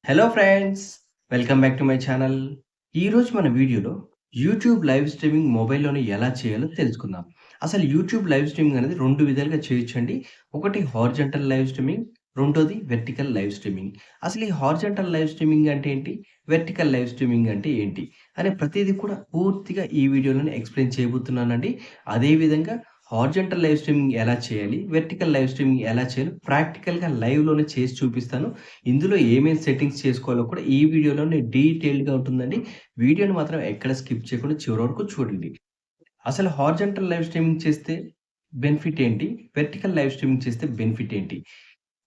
Hello friends! Welcome back to my channel. ఈరోజు మన వీడియోలో యూట్యూబ్ లైవ్ స్ట్రీమింగ్ మొబైల్‌లోనే ఎలా చేయాలో తెలుసుకుందాం. అసలు యూట్యూబ్ లైవ్ స్ట్రీమింగ్ అనేది 2 విధాలుగా చేయొచ్చండి. ఒకటి హారిజాంటల్ లైవ్ స్ట్రీమింగ్, రెండోది వెర్టికల్ లైవ్ స్ట్రీమింగ్. అసలు ఈ హారిజాంటల్ లైవ్ స్ట్రీమింగ్ అంటే ఏంటి? వెర్టికల్ లైవ్ స్ట్రీమింగ్ అంటే ఏంటి? అనే ప్రతీది కూడా పూర్తిగా ఈ వీడియోలోనే ఎక్స్‌ప్లెయిన్ చేయబోతున్నానండి. అదే విధంగా హారిజాంటల్ లైవ్ స్ట్రీమింగ్ ఎలా చేయాలి? వెర్టికల్ లైవ్ స్ట్రీమింగ్ ఎలా చేయాలో ప్రాక్టికల్‌గా లైవ్‌లోనే చేసి చూపిస్తాను. ఇందులో ఏమేం సెట్టింగ్స్ చేసుకోవాలో కూడా ఈ వీడియోలోనే డీటెయిల్డ్‌గా ఉంటుందండి. వీడియోని మాత్రం ఎక్కడ స్కిప్ చేయకుండా చివరి వరకు చూడండి. అసలు హారిజాంటల్ లైవ్ స్ట్రీమింగ్ చేస్తే బెనిఫిట్ ఏంటి? వెర్టికల్ లైవ్ స్ట్రీమింగ్ చేస్తే బెనిఫిట్ ఏంటి?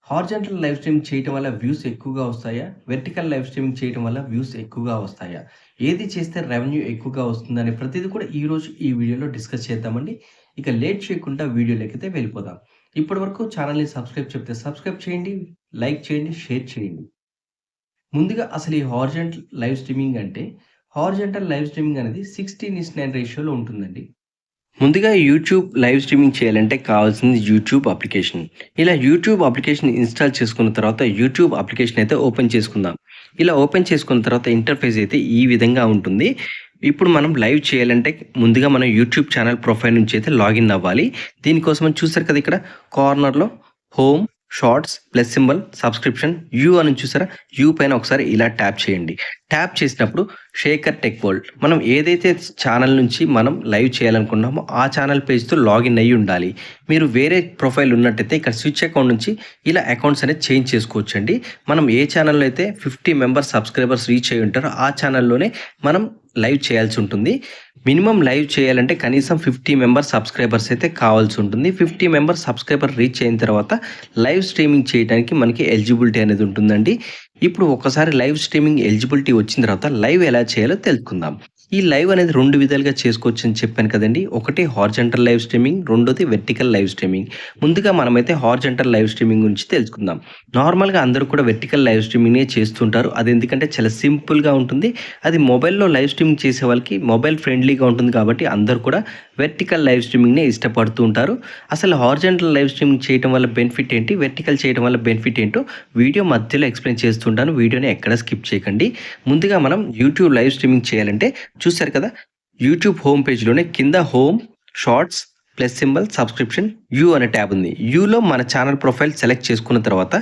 హారిజాంటల్ లైవ్ స్ట్రీమింగ్ చేయటం వల్ల వ్యూస్ ఎక్కువగా వస్తాయా? వెర్టికల్ లైవ్ స్ట్రీమింగ్ చేయటం వల్ల వ్యూస్ ఎక్కువగా వస్తాయా? ఏది చేస్తే రెవెన్యూ ఎక్కువగా వస్తుందనే ప్రతీది కూడా ఈరోజు ఈ వీడియోలో డిస్కస్ చేద్దామండి. ఇక లేట్ చేయకుండా వీడియోలోకైతే వెళ్ళిపోదాం. ఇప్పటివరకు ఛానల్‌ని సబ్స్క్రైబ్ చేయండి, లైక్ చేయండి, షేర్ చేయండి. ముందుగా అసలు ఈ హారిజాంటల్ లైవ్ స్ట్రీమింగ్ అనేది 16:9 రేషియోలో ఉంటుందండి. ముందుగా యూట్యూబ్ లైవ్ స్ట్రీమింగ్ చేయాలంటే కావాల్సింది యూట్యూబ్ అప్లికేషన్. ఇలా యూట్యూబ్ అప్లికేషన్ ఇన్‌స్టాల్ చేసుకున్న తర్వాత యూట్యూబ్ అప్లికేషన్ అయితే ఓపెన్ చేసుకుందాం. ఇలా ఓపెన్ చేసుకున్న తర్వాత ఇంటర్ఫేస్ అయితే ఈ విధంగా ఉంటుంది. ఇప్పుడు మనం లైవ్ చేయాలంటే ముందుగా మనం యూట్యూబ్ ఛానల్ ప్రొఫైల్ నుంచి అయితే లాగిన్ అవ్వాలి. దీనికోసమని చూసారు కదా ఇక్కడ కార్నర్‌లో home, shorts, plus symbol, subscription, you అని చూసారా? యూ పైన ఒకసారి ఇలా ట్యాప్ చేయండి. ట్యాప్ చేసినప్పుడు శేఖర్ టెక్ వరల్డ్ మనం ఏదైతే ఛానల్ నుంచి మనం లైవ్ చేయాలనుకున్నామో ఆ ఛానల్ పేజ్‌తో లాగిన్ అయ్యి ఉండాలి. మీరు వేరే ప్రొఫైల్ ఉన్నట్టయితే ఇక్కడ స్విచ్ అకౌంట్ నుంచి ఇలా అకౌంట్స్ అనేది చేంజ్ చేసుకోవచ్చండి. మనం ఏ ఛానల్‌లో అయితే 50 మెంబర్స్ సబ్స్క్రైబర్స్ రీచ్ అయ్యి ఉంటారో ఆ ఛానల్‌లోనే మనం లైవ్ చేయాల్సి ఉంటుంది. మినిమమ్ లైవ్ చేయాలంటే కనీసం 50 మెంబర్స్ సబ్స్క్రైబర్స్ అయితే కావాల్సి ఉంటుంది. 50 మెంబర్స్ సబ్స్క్రైబర్ రీచ్ అయిన తర్వాత లైవ్ స్ట్రీమింగ్ చేయడానికి మనకి ఎలిజిబిలిటీ అనేది ఉంటుందండి. ఇప్పుడు ఒకసారి లైవ్ స్ట్రీమింగ్ ఎలిజిబిలిటీ వచ్చిన తర్వాత లైవ్ ఎలా చేయాలో తెలుసుకుందాం. ఈ లైవ్ అనేది 2 విధాలుగా చేసుకోవచ్చని చెప్పాను కదండీ. ఒకటి హారిజాంటల్ లైవ్ స్ట్రీమింగ్, రెండోది వెర్టికల్ లైవ్ స్ట్రీమింగ్. ముందుగా మనమైతే హారిజాంటల్ లైవ్ స్ట్రీమింగ్ గురించి తెలుసుకుందాం. నార్మల్‌గా అందరూ కూడా వెర్టికల్ లైవ్ స్ట్రీమింగే చేస్తుంటారు. అది ఎందుకంటే చాలా సింపుల్‌గా ఉంటుంది. అది మొబైల్‌లో లైవ్ స్ట్రీమింగ్ చేసే వాళ్ళకి మొబైల్ ఫ్రెండ్లీగా ఉంటుంది కాబట్టి అందరూ కూడా వెర్టికల్ లైవ్ స్ట్రీమింగ్‌నే ఇష్టపడుతూ ఉంటారు. అసలు హారిజాంటల్ లైవ్ స్ట్రీమింగ్ చేయటం వల్ల బెనిఫిట్ ఏంటి? వెర్టికల్ చేయడం వల్ల బెనిఫిట్ ఏంటో వీడియో మధ్యలో ఎక్స్‌ప్లెయిన్ చేస్తుంటాను. వీడియోని ఎక్కడ స్కిప్ చేయకండి. ముందుగా మనం యూట్యూబ్ లైవ్ స్ట్రీమింగ్ చేయాలంటే చూసారు కదా! యూట్యూబ్ హోమ్ పేజ్‌లోనే కింద home, shorts, plus symbol, subscription, you అనే ట్యాబ్ ఉంది. యూలో మన ఛానల్ ప్రొఫైల్ సెలెక్ట్ చేసుకున్న తర్వాత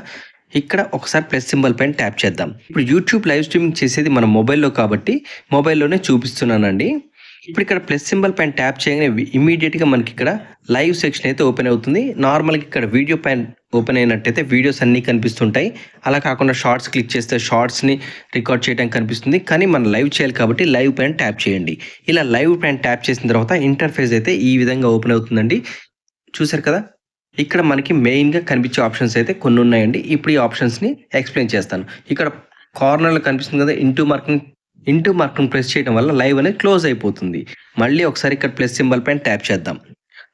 ఇక్కడ ఒకసారి ప్లస్ సింబల్ పైన ట్యాప్ చేద్దాం. ఇప్పుడు యూట్యూబ్ లైవ్ స్ట్రీమింగ్ చేసేది మన మొబైల్‌లో కాబట్టి మొబైల్‌లోనే చూపిస్తున్నానండి. ఇప్పుడు ఇక్కడ ప్లస్ సింబల్ పైన ట్యాప్ చేయగానే ఇమ్మీడియేట్‌గా మనకి ఇక్కడ లైవ్ సెక్షన్ అయితే ఓపెన్ అవుతుంది. నార్మల్‌గా ఇక్కడ వీడియో పైన ఓపెన్ అయినట్టయితే వీడియోస్ అన్నీ కనిపిస్తుంటాయి. అలా కాకుండా షార్ట్స్ క్లిక్ చేస్తే షార్ట్స్‌ని రికార్డ్ చేయడానికి కనిపిస్తుంది. కానీ మనం లైవ్ చేయాలి కాబట్టి లైవ్ పైన ట్యాప్ చేయండి. ఇలా లైవ్ పైన ట్యాప్ చేసిన తర్వాత ఇంటర్ఫేస్ అయితే ఈ విధంగా ఓపెన్ అవుతుందండి. చూసారు కదా! ఇక్కడ మనకి మెయిన్‌గా కనిపించే ఆప్షన్స్ అయితే కొన్ని ఉన్నాయండి. ఇప్పుడు ఈ ఆప్షన్స్‌ని ఎక్స్‌ప్లెయిన్ చేస్తాను. ఇక్కడ కార్నర్‌లో కనిపిస్తుంది కదా! ఇంటూ మార్క్‌ని ప్రెస్ చేయడం వల్ల లైవ్ అనేది క్లోజ్ అయిపోతుంది. మళ్ళీ ఒకసారి ఇక్కడ ప్లస్ సింబల్ పైన ట్యాప్ చేద్దాం.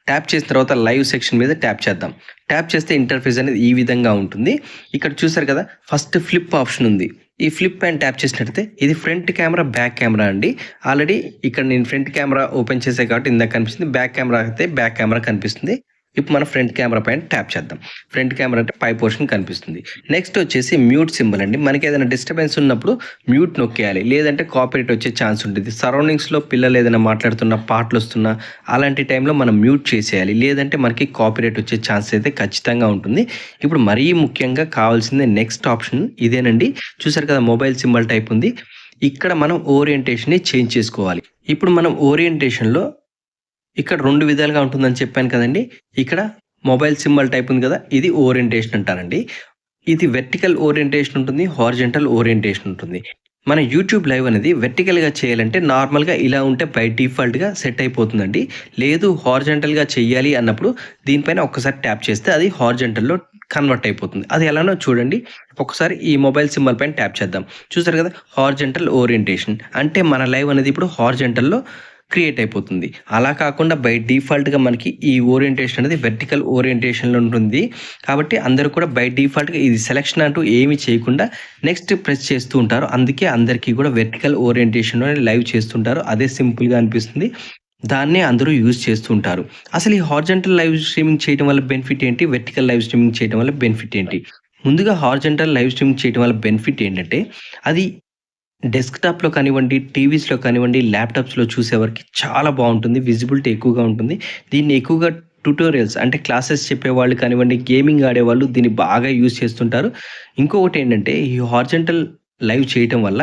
ట్యాప్ చేసిన తర్వాత లైవ్ సెక్షన్ మీద ట్యాప్ చేద్దాం. ట్యాప్ చేస్తే ఇంటర్ఫేస్ అనేది ఈ విధంగా ఉంటుంది. ఇక్కడ చూసారు కదా! ఫస్ట్ ఫ్లిప్ ఆప్షన్ ఉంది. ఈ ఫ్లిప్ పైన ట్యాప్ చేసినట్టయితే ఇది ఫ్రంట్ కెమెరా, బ్యాక్ కెమెరా అండి. ఆల్రెడీ ఇక్కడ నేను ఫ్రంట్ కెమెరా ఓపెన్ చేశా కాబట్టి ఇందాక కనిపిస్తుంది. బ్యాక్ కెమెరా అయితే బ్యాక్ కెమెరా కనిపిస్తుంది. ఇప్పుడు మనం ఫ్రంట్ కెమెరా పైన ట్యాప్ చేద్దాం. ఫ్రంట్ కెమెరా అంటే పై పోర్షన్ కనిపిస్తుంది. నెక్స్ట్ వచ్చేసి మ్యూట్ సింబల్ అండి. మనకి ఏదైనా డిస్టర్బెన్స్ ఉన్నప్పుడు మ్యూట్ నొక్కేయాలి. లేదంటే కాపీరైట్ వచ్చే ఛాన్స్ ఉంటుంది. సరౌండింగ్స్‌లో పిల్లలు ఏదైనా మాట్లాడుతున్నా, పాటలు వస్తున్నా అలాంటి టైంలో మనం మ్యూట్ చేసేయాలి. లేదంటే మనకి కాపీరైట్ వచ్చే ఛాన్స్ అయితే ఖచ్చితంగా ఉంటుంది. ఇప్పుడు మరీ ముఖ్యంగా కావాల్సింది నెక్స్ట్ ఆప్షన్ ఇదేనండి. చూసారు కదా! మొబైల్ సింబల్ టైప్ ఉంది. ఇక్కడ మనం ఓరియంటేషన్‌ని చేంజ్ చేసుకోవాలి. ఇప్పుడు మనం ఓరియంటేషన్‌లో ఇక్కడ 2 విధాలుగా ఉంటుందని చెప్పాను కదండీ! ఇక్కడ మొబైల్ సింబల్ టైప్ ఉంది కదా! ఇది ఓరియంటేషన్ అంటారండి. ఇది వెర్టికల్ ఓరియంటేషన్ ఉంటుంది. హారిజాంటల్ ఓరియంటేషన్ ఉంటుంది. మన యూట్యూబ్ లైవ్ అనేది వెర్టికల్‌గా చేయాలంటే నార్మల్‌గా ఇలా ఉంటే బై డిఫాల్ట్‌గా సెట్ అయిపోతుందండి. లేదు హారిజాంటల్‌గా చెయ్యాలి అన్నప్పుడు దీనిపైన ఒక్కసారి ట్యాప్ చేస్తే అది హారిజాంటల్‌లో కన్వర్ట్ అయిపోతుంది. అది ఎలానో చూడండి. ఒకసారి ఈ మొబైల్ సింబల్ పైన ట్యాప్ చేద్దాం. చూసారు కదా! హారిజాంటల్ ఓరియంటేషన్ అంటే మన లైవ్ అనేది ఇప్పుడు హారిజాంటల్‌లో క్రియేట్ అయిపోతుంది. అలా కాకుండా బై డిఫాల్ట్‌గా మనకి ఈ ఓరియంటేషన్ అనేది వెర్టికల్ ఓరియంటేషన్‌లో ఉంటుంది. కాబట్టి అందరూ కూడా బై డిఫాల్ట్‌గా ఇది సెలక్షన్ అంటూ ఏమీ చేయకుండా నెక్స్ట్ ప్రెస్ చేస్తూ ఉంటారు. అందుకే అందరికీ కూడా వెర్టికల్ ఓరియంటేషన్‌లోనే లైవ్ చేస్తుంటారు. అదే సింపుల్‌గా అనిపిస్తుంది. దాన్నే అందరూ యూజ్ చేస్తూ ఉంటారు. అసలు ఈ హారిజాంటల్ లైవ్ స్ట్రీమింగ్ చేయడం వల్ల బెనిఫిట్ ఏంటి? వెర్టికల్ లైవ్ స్ట్రీమింగ్ చేయడం వల్ల బెనిఫిట్ ఏంటి? ముందుగా హారిజాంటల్ లైవ్ స్ట్రీమింగ్ చేయడం వల్ల బెనిఫిట్ ఏంటంటే, అది డెస్క్‌టాప్‌లో కానివ్వండి, టీవీస్‌లో కానివ్వండి, ల్యాప్‌టాప్స్‌లో చూసేవారికి చాలా బావుంటుంది. విజిబిలిటీ ఎక్కువగా ఉంటుంది. దీన్ని ఎక్కువగా ట్యుటోరియల్స్ అంటే క్లాసెస్ చెప్పేవాళ్ళు కానివ్వండి, గేమింగ్ ఆడేవాళ్ళు దీన్ని బాగా యూజ్ చేస్తుంటారు. ఇంకొకటేంటంటే ఈ హారిజాంటల్ లైవ్ చేయటం వల్ల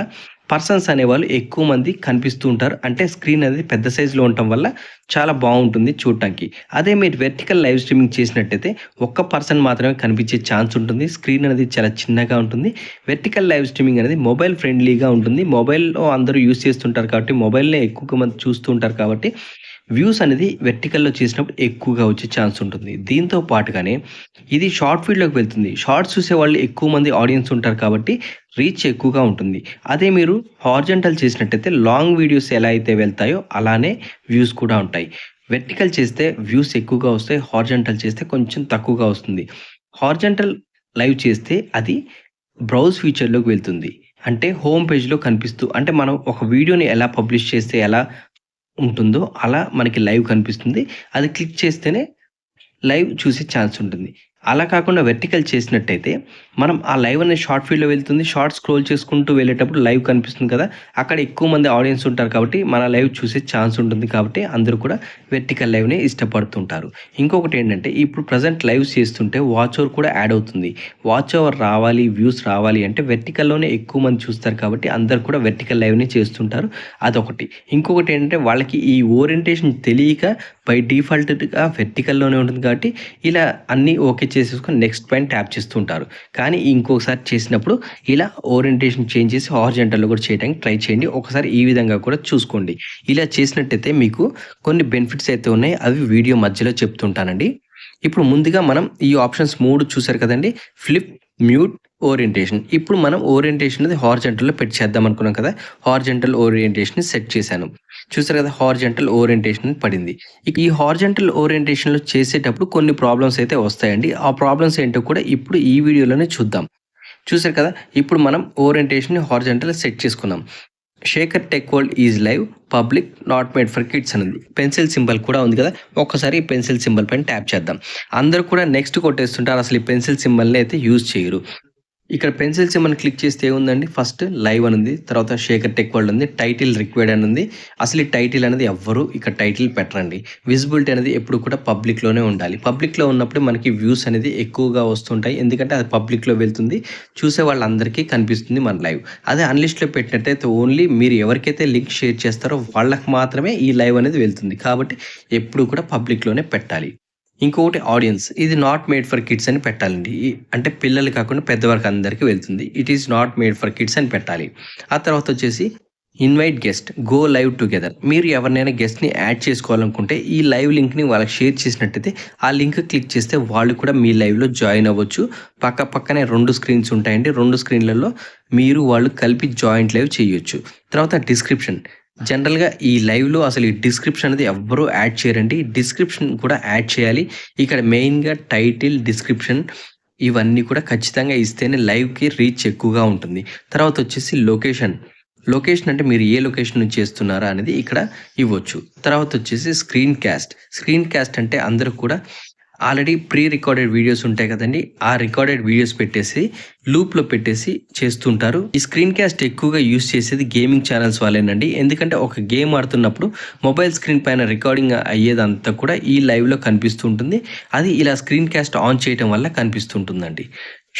పర్సన్స్ అనేవాళ్ళు ఎక్కువ మంది కనిపిస్తూ ఉంటారు. అంటే స్క్రీన్ అనేది పెద్ద సైజ్‌లో ఉండటం వల్ల చాలా బావుంటుంది చూడటానికి. అదే మీరు వెర్టికల్ లైవ్ స్ట్రీమింగ్ చేసినట్టయితే ఒక్క పర్సన్ మాత్రమే కనిపించే ఛాన్స్ ఉంటుంది. స్క్రీన్ అనేది చాలా చిన్నగా ఉంటుంది. వెర్టికల్ లైవ్ స్ట్రీమింగ్ అనేది మొబైల్ ఫ్రెండ్లీగా ఉంటుంది. మొబైల్‌లో అందరూ యూజ్ చేస్తుంటారు కాబట్టి మొబైల్‌నే ఎక్కువగా మంది చూస్తూ ఉంటారు కాబట్టి వ్యూస్ అనేది వెర్టికల్‌లో చేసినప్పుడు ఎక్కువగా వచ్చే ఛాన్స్ ఉంటుంది. దీంతో పాటుగానే ఇది షార్ట్ ఫీడ్‌లోకి వెళ్తుంది. షార్ట్స్ చూసేవాళ్ళు ఎక్కువ మంది ఆడియన్స్ ఉంటారు కాబట్టి రీచ్ ఎక్కువగా ఉంటుంది. అదే మీరు హారిజాంటల్ చేసినట్టయితే లాంగ్ వీడియోస్ ఎలా అయితే వెళ్తాయో అలానే వ్యూస్ కూడా ఉంటాయి. వెర్టికల్ చేస్తే వ్యూస్ ఎక్కువగా వస్తాయి. హారిజాంటల్ చేస్తే కొంచెం తక్కువగా వస్తుంది. హారిజాంటల్ లైవ్ చేస్తే అది బ్రౌజ్ ఫీచర్‌లోకి వెళ్తుంది. అంటే హోమ్ పేజ్‌లో కనిపిస్తూ అంటే మనం ఒక వీడియోని ఎలా పబ్లిష్ చేస్తే ఎలా ఉంటుందో అలా మనకి లైవ్ కనిపిస్తుంది. అది క్లిక్ చేస్తేనే లైవ్ చూసే ఛాన్స్ ఉంటుంది. అలా కాకుండా వెర్టికల్ చేసినట్టయితే మనం ఆ లైవ్ అనేది షార్ట్ ఫీడ్‌లో వెళ్తుంది. షార్ట్ స్క్రోల్ చేసుకుంటూ వెళ్ళేటప్పుడు లైవ్ కనిపిస్తుంది కదా! అక్కడ ఎక్కువ మంది ఆడియన్స్ ఉంటారు కాబట్టి మన లైవ్ చూసే ఛాన్స్ ఉంటుంది కాబట్టి అందరూ కూడా వెర్టికల్ లైవ్‌నే ఇష్టపడుతుంటారు. ఇంకొకటేంటంటే ఇప్పుడు ప్రెజెంట్ లైవ్స్ చేస్తుంటే వాచ్ అవర్ కూడా యాడ్ అవుతుంది. వాచ్ అవర్ రావాలి, వ్యూస్ రావాలి అంటే వెర్టికల్‌లోనే ఎక్కువ మంది చూస్తారు కాబట్టి అందరూ కూడా వెర్టికల్ లైవ్‌నే చేస్తుంటారు. అదొకటి. ఇంకొకటేంటంటే వాళ్ళకి ఈ ఓరియంటేషన్ తెలియక బై డిఫాల్ట్‌గా వెర్టికల్‌లోనే ఉంటుంది కాబట్టి ఇలా అన్నీ ఓకే చేసేసుకొని నెక్స్ట్ పైన ట్యాప్ చేస్తూ ఉంటారు. కానీ ఇంకోసారి చేసినప్పుడు ఇలా ఓరియంటేషన్ చేంజ్ చేసి హారిజాంటల్‌లో కూడా చేయడానికి ట్రై చేయండి. ఒకసారి ఈ విధంగా కూడా చూసుకోండి. ఇలా చేసినట్టయితే మీకు కొన్ని బెనిఫిట్స్ అయితే ఉన్నాయి. అవి వీడియో మధ్యలో చెప్తుంటానండి. ఇప్పుడు ముందుగా మనం ఈ ఆప్షన్స్ 3 చూసారు కదండీ! Flip, mute, orientation. ఇప్పుడు మనం ఓరియంటేషన్ అనేది హారిజాంటల్‌లో పెట్టి చేద్దాం అనుకున్నాం కదా! హారిజాంటల్ ఓరియంటేషన్‌ని సెట్ చేశాను. చూసారు కదా! హారిజాంటల్ ఓరియంటేషన్ పడింది. ఇక ఈ హారిజాంటల్ ఓరియంటేషన్‌లో చేసేటప్పుడు కొన్ని ప్రాబ్లమ్స్ అయితే వస్తాయండి. ఆ ప్రాబ్లమ్స్ ఏంటో కూడా ఇప్పుడు ఈ వీడియోలోనే చూద్దాం. చూసారు కదా! ఇప్పుడు మనం ఓరియంటేషన్‌ని హారిజాంటల్ సెట్ చేసుకున్నాం. Shekhar tech world is live, public, not made for kids అని ఉంది. పెన్సిల్ సింబల్ కూడా ఉంది కదా! ఒక్కసారి ఈ పెన్సిల్ సింబల్ పైన ట్యాప్ చేద్దాం. అందరూ కూడా నెక్స్ట్ కొట్టేస్తుంటారు. అసలు ఈ పెన్సిల్ సింబల్‌ని అయితే యూజ్ చేయరు. ఇక్కడ పెన్సిల్ సింబల్‌ని క్లిక్ చేస్తే ఏముందండి ఫస్ట్ లైవ్ అని ఉంది. తర్వాత శేఖర్ టెక్ వరల్డ్ ఉంది. టైటిల్ రిక్వైర్డ్ అని ఉంది. అసలు ఈ టైటిల్ అనేది ఎవ్వరు ఇక్కడ టైటిల్ పెట్టరండి. విజిబిలిటీ అనేది ఎప్పుడు కూడా పబ్లిక్‌లోనే ఉండాలి. పబ్లిక్‌లో ఉన్నప్పుడే మనకి వ్యూస్ అనేది ఎక్కువగా వస్తుంటాయి. ఎందుకంటే అది పబ్లిక్‌లో వెళ్తుంది. చూసే వాళ్ళందరికీ కనిపిస్తుంది మన లైవ్. అదే అన్‌లిస్ట్‌లో పెట్టినట్టయితే ఓన్లీ మీరు ఎవరికైతే లింక్ షేర్ చేస్తారో వాళ్ళకి మాత్రమే ఈ లైవ్ అనేది వెళ్తుంది. కాబట్టి ఎప్పుడు కూడా పబ్లిక్‌లోనే పెట్టాలి. ఇంకొకటి ఆడియన్స్. ఇది నాట్ మేడ్ ఫర్ కిడ్స్ అని పెట్టాలండి. అంటే పిల్లలు కాకుండా పెద్దవారికి అందరికీ వెళ్తుంది. It is not made for kids అని పెట్టాలి. ఆ తర్వాత వచ్చేసి invite guest, go live together. మీరు ఎవరినైనా గెస్ట్‌ని యాడ్ చేసుకోవాలనుకుంటే ఈ లైవ్ లింక్‌ని వాళ్ళకి షేర్ చేసినట్టయితే ఆ లింక్ క్లిక్ చేస్తే వాళ్ళు కూడా మీ లైవ్‌లో జాయిన్ అవ్వచ్చు. పక్కనే 2 స్క్రీన్స్ ఉంటాయండి. 2 స్క్రీన్‌లలో మీరు వాళ్ళు కలిపి జాయింట్ లైవ్ చేయొచ్చు. తర్వాత డిస్క్రిప్షన్. జనరల్‌గా ఈ లైవ్‌లో అసలు ఈ డిస్క్రిప్షన్ అనేది ఎవ్వరూ యాడ్ చేయరండి. డిస్క్రిప్షన్ కూడా యాడ్ చేయాలి. ఇక్కడ మెయిన్‌గా టైటిల్, డిస్క్రిప్షన్ ఇవన్నీ కూడా ఖచ్చితంగా ఇస్తేనే లైవ్‌కి రీచ్ ఎక్కువగా ఉంటుంది. తర్వాత వచ్చేసి లొకేషన్. లొకేషన్ అంటే మీరు ఏ లొకేషన్ నుంచి చేస్తున్నారా అనేది ఇక్కడ ఇవ్వచ్చు. తర్వాత వచ్చేసి స్క్రీన్ కాస్ట్. స్క్రీన్ కాస్ట్ అంటే అందరూ కూడా ఆల్రెడీ ప్రీ రికార్డెడ్ వీడియోస్ ఉంటాయి కదండీ! ఆ రికార్డెడ్ వీడియోస్ పెట్టేసి లూప్‌లో పెట్టేసి చేస్తుంటారు. ఈ స్క్రీన్ కాస్ట్ ఎక్కువగా యూజ్ చేసేది గేమింగ్ ఛానెల్స్ వాళ్ళేనండి. ఎందుకంటే ఒక గేమ్ ఆడుతున్నప్పుడు మొబైల్ స్క్రీన్ పైన రికార్డింగ్ అయ్యేదంతా కూడా ఈ లైవ్‌లో కనిపిస్తూ ఉంటుంది. అది ఇలా స్క్రీన్ కాస్ట్ ఆన్ చేయటం వల్ల కనిపిస్తుంటుందండి.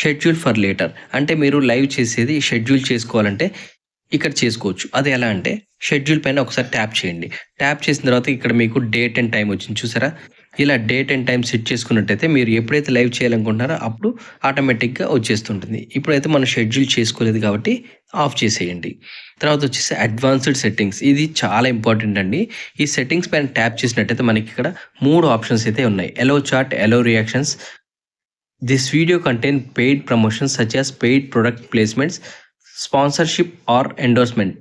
Schedule for later. అంటే మీరు లైవ్ చేసేది షెడ్యూల్ చేసుకోవాలంటే ఇక్కడ చేసుకోవచ్చు. అది ఎలా అంటే షెడ్యూల్ పైన ఒకసారి ట్యాప్ చేయండి. ట్యాప్ చేసిన తర్వాత ఇక్కడ మీకు డేట్ అండ్ టైమ్ వచ్చింది చూసారా? ఇలా డేట్ అండ్ టైమ్ సెట్ చేసుకున్నట్టయితే మీరు ఎప్పుడైతే లైవ్ చేయాలనుకుంటున్నారో అప్పుడు ఆటోమేటిక్‌గా వచ్చేస్తుంటుంది. ఇప్పుడైతే మనం షెడ్యూల్ చేసుకోలేదు కాబట్టి ఆఫ్ చేసేయండి. తర్వాత వచ్చేసి అడ్వాన్స్డ్ సెట్టింగ్స్. ఇది చాలా ఇంపార్టెంట్ అండి. ఈ సెట్టింగ్స్ పైన ట్యాప్ చేసినట్టయితే మనకి ఇక్కడ 3 ఆప్షన్స్ అయితే ఉన్నాయి. ఎలో చాట్, ఎలో reactions. This video contain paid promotions such as paid product placements, sponsorship or endorsement.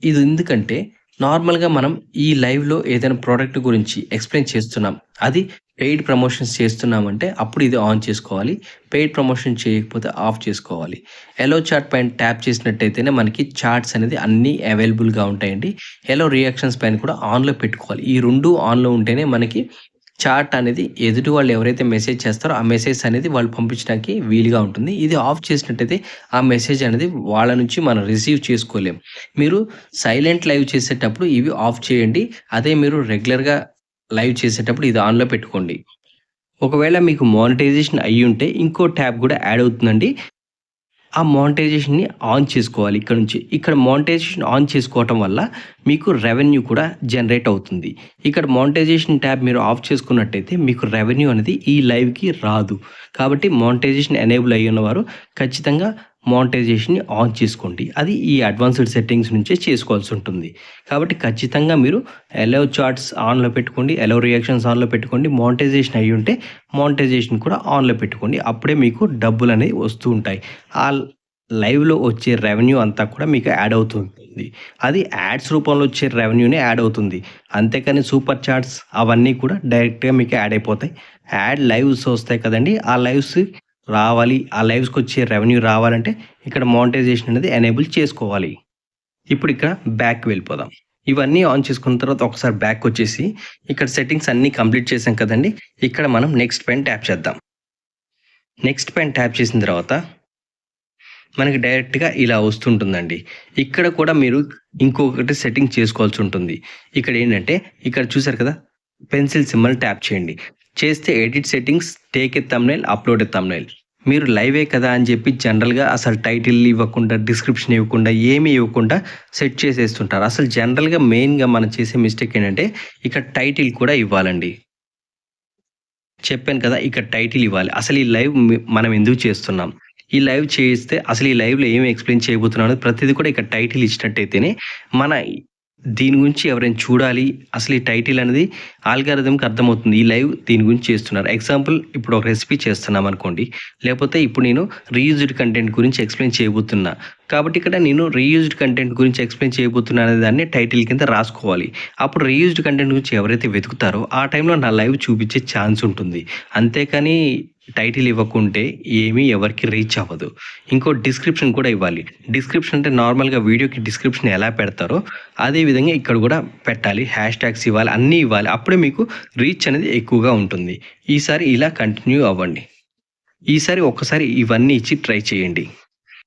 ఇది ఎందుకంటే నార్మల్‌గా మనం ఈ లైవ్‌లో ఏదైనా ప్రొడక్ట్ గురించి ఎక్స్‌ప్లెయిన్ చేస్తున్నాం. అది పెయిడ్ ప్రమోషన్స్ చేస్తున్నామంటే అప్పుడు ఇది ఆన్ చేసుకోవాలి. పెయిడ్ ప్రమోషన్ చేయకపోతే ఆఫ్ చేసుకోవాలి. ఎలో చాట్ పైన ట్యాప్ చేసినట్టయితేనే మనకి చాట్స్ అనేది అన్నీ అవైలబుల్‌గా ఉంటాయండి. ఎలో రియాక్షన్స్ పైన కూడా ఆన్‌లో పెట్టుకోవాలి. ఈ 2 ఆన్‌లో ఉంటేనే మనకి చాట్ అనేది ఎదుటి వాళ్ళు ఎవరైతే మెసేజ్ చేస్తారో ఆ మెసేజ్ అనేది వాళ్ళు పంపించడానికి వీలుగా ఉంటుంది. ఇది ఆఫ్ చేసినట్టయితే ఆ మెసేజ్ అనేది వాళ్ళ నుంచి మనం రిసీవ్ చేసుకోలేం. మీరు సైలెంట్ లైవ్ చేసేటప్పుడు ఇవి ఆఫ్ చేయండి. అదే మీరు రెగ్యులర్‌గా లైవ్ చేసేటప్పుడు ఇది ఆన్‌లో పెట్టుకోండి. ఒకవేళ మీకు మానిటైజేషన్ అయ్యుంటే ఇంకో ట్యాబ్ గూడా యాడ్ అవుతుందండి. ఆ మానిటైజేషన్‌ని ఆన్ చేసుకోవాలి ఇక్కడ నుంచి. ఇక్కడ మానిటైజేషన్ ఆన్ చేసుకోవటం వల్ల మీకు రెవెన్యూ కూడా జనరేట్ అవుతుంది. ఇక్కడ మానిటైజేషన్ ట్యాబ్ మీరు ఆఫ్ చేసుకున్నట్టయితే మీకు రెవెన్యూ అనేది ఈ లైవ్‌కి రాదు. కాబట్టి మానిటైజేషన్ ఎనేబుల్ అయ్యున్నవారు ఖచ్చితంగా మానిటైజేషన్‌ని ఆన్ చేసుకోండి. అది ఈ అడ్వాన్స్‌డ్ సెట్టింగ్స్ నుంచే చేసుకోవాల్సి ఉంటుంది. కాబట్టి ఖచ్చితంగా మీరు అలౌ చాట్స్ ఆన్‌లో పెట్టుకోండి. అలౌ రియాక్షన్స్ ఆన్‌లో పెట్టుకోండి. మానిటైజేషన్ అయ్యుంటే మానిటైజేషన్ కూడా ఆన్‌లో పెట్టుకోండి. అప్పుడే మీకు డబ్బులనేవి వస్తూ ఉంటాయి. ఆ లైవ్‌లో వచ్చే రెవెన్యూ అంతా కూడా మీకు యాడ్ అవుతూ ఉంటుంది. అది యాడ్స్ రూపంలో వచ్చే రెవెన్యూనే యాడ్ అవుతుంది. అంతేకాని సూపర్ చాట్స్ అవన్నీ కూడా డైరెక్ట్‌గా మీకు యాడ్ అయిపోతాయి. యాడ్ లైవ్స్ వస్తాయి కదండీ! ఆ లైవ్స్ రావాలి. ఆ లైవ్స్‌కొచ్చే రెవెన్యూ రావాలంటే ఇక్కడ మానిటైజేషన్ అనేది ఎనేబుల్ చేసుకోవాలి. ఇప్పుడు ఇక్కడ బ్యాక్‌కి వెళ్ళిపోదాం. ఇవన్నీ ఆన్ చేసుకున్న తర్వాత ఒకసారి బ్యాక్‌కొచ్చేసి ఇక్కడ సెట్టింగ్స్ అన్నీ కంప్లీట్ చేసాం కదండీ! ఇక్కడ మనం నెక్స్ట్ పైన ట్యాప్ చేద్దాం. నెక్స్ట్ పైన ట్యాప్ చేసిన తర్వాత మనకి డైరెక్ట్‌గా ఇలా వస్తుంటుందండి. ఇక్కడ కూడా మీరు ఇంకొకటి సెట్టింగ్ చేసుకోవాల్సి ఉంటుంది. ఇక్కడ ఏంటంటే ఇక్కడ చూసారు కదా! పెన్సిల్ సింబల్ ట్యాప్ చేయండి. చేస్తే edit settings, take a thumbnail, upload a thumbnail. మీరు లైవే కదా అని చెప్పి జనరల్‌గా అసలు టైటిల్ ఇవ్వకుండా, డిస్క్రిప్షన్ ఇవ్వకుండా, ఏమీ ఇవ్వకుండా సెట్ చేసేస్తుంటారు. అసలు జనరల్‌గా మెయిన్‌గా మనం చేసే మిస్టేక్ ఏంటంటే ఇక్కడ టైటిల్ కూడా ఇవ్వాలండి. చెప్పాను కదా! ఇక్కడ టైటిల్ ఇవ్వాలి. అసలు ఈ లైవ్ మనం ఎందుకు చేస్తున్నాం? ఈ లైవ్ చేస్తే అసలు ఈ లైవ్‌లో ఏమి ఎక్స్‌ప్లెయిన్ చేయబోతున్నాం అనేది ప్రతిది కూడా ఇక్కడ టైటిల్ ఇచ్చినట్టయితేనే మన దీని గురించి ఎవరైనా చూడాలి. అసలు ఈ టైటిల్ అనేది ఆల్గారిథమ్‌కి అర్థమవుతుంది. ఈ లైవ్ దీని గురించి చేస్తున్నారు. ఎగ్జాంపుల్ ఇప్పుడు ఒక రెసిపీ చేస్తున్నామనుకోండి. లేకపోతే ఇప్పుడు నేను రీయూజ్డ్ కంటెంట్ గురించి ఎక్స్‌ప్లెయిన్ చేయబోతున్నా. కాబట్టి ఇక్కడ నేను రీయూజ్డ్ కంటెంట్ గురించి ఎక్స్‌ప్లెయిన్ చేయబోతున్నా అనే దాన్ని టైటిల్ కింద రాసుకోవాలి. అప్పుడు రీయూజ్డ్ కంటెంట్ గురించి ఎవరైతే వెతుకుతారో ఆ టైంలో నా లైవ్ చూపించే ఛాన్స్ ఉంటుంది. అంతేకాని టైటిల్ ఇవ్వకుంటే ఏమీ ఎవరికీ రీచ్ అవ్వదు. ఇంకో డిస్క్రిప్షన్ కూడా ఇవ్వాలి. డిస్క్రిప్షన్ అంటే నార్మల్‌గా వీడియోకి డిస్క్రిప్షన్ ఎలా పెడతారో అదే విధంగా ఇక్కడ కూడా పెట్టాలి. హ్యాష్ ట్యాగ్స్ ఇవ్వాలి. అన్నీ ఇవ్వాలి. అప్పుడే మీకు రీచ్ అనేది ఎక్కువగా ఉంటుంది. ఈసారి ఇలా కంటిన్యూ అవ్వండి. ఈసారి ఒక్కసారి ఇవన్నీ ఇచ్చి ట్రై చేయండి.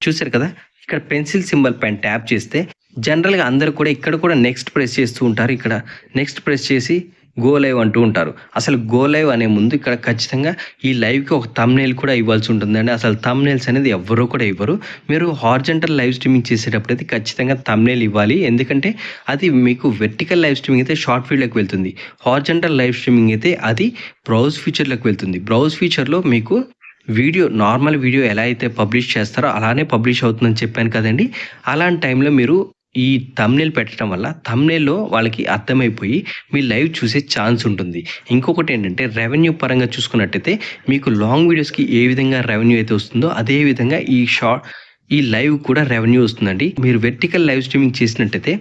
చూసారు కదా! ఇక్కడ పెన్సిల్ సింబల్ పైన ట్యాప్ చేస్తే జనరల్‌గా అందరూ కూడా ఇక్కడ కూడా నెక్స్ట్ ప్రెస్ చేస్తూ ఉంటారు. ఇక్కడ నెక్స్ట్ ప్రెస్ చేసి గో లైవ్ అంటూ ఉంటారు. అసలు గో లైవ్ అనే ముందు ఇక్కడ ఖచ్చితంగా ఈ లైవ్‌కి ఒక థంబ్‌నెయిల్ కూడా ఇవ్వాల్సి ఉంటుందండి. అసలు థంబ్‌నెయిల్స్ అనేది ఎవ్వరు కూడా ఇవ్వరు. మీరు హారిజాంటల్ లైవ్ స్ట్రీమింగ్ చేసేటప్పుడైతే ఖచ్చితంగా థంబ్‌నెయిల్ ఇవ్వాలి. ఎందుకంటే అది మీకు వెర్టికల్ లైవ్ స్ట్రీమింగ్ అయితే షార్ట్ ఫీడ్‌లోకి వెళ్తుంది. హారిజాంటల్ లైవ్ స్ట్రీమింగ్ అయితే అది బ్రౌజ్ ఫీచర్‌లోకి వెళ్తుంది. బ్రౌజ్ ఫీచర్‌లో మీకు నార్మల్ వీడియో ఎలా అయితే పబ్లిష్ చేస్తారో అలానే పబ్లిష్ అవుతుందని చెప్పాను కదండీ! అలాంటి టైంలో మీరు ఈ థంబ్‌నెయిల్ పెట్టడం వల్ల థంబ్‌నెయిల్‌లో వాళ్ళకి అర్థమైపోయి మీ లైవ్ చూసే ఛాన్స్ ఉంటుంది. ఇంకొకటేంటంటే రెవెన్యూ పరంగా చూసుకున్నట్టయితే మీకు లాంగ్ వీడియోస్‌కి ఏ విధంగా రెవెన్యూ అయితే వస్తుందో అదే విధంగా ఈ లైవ్ కూడా రెవెన్యూ వస్తుందండి. మీరు వెర్టికల్ లైవ్ స్ట్రీమింగ్ చేసినట్టయితే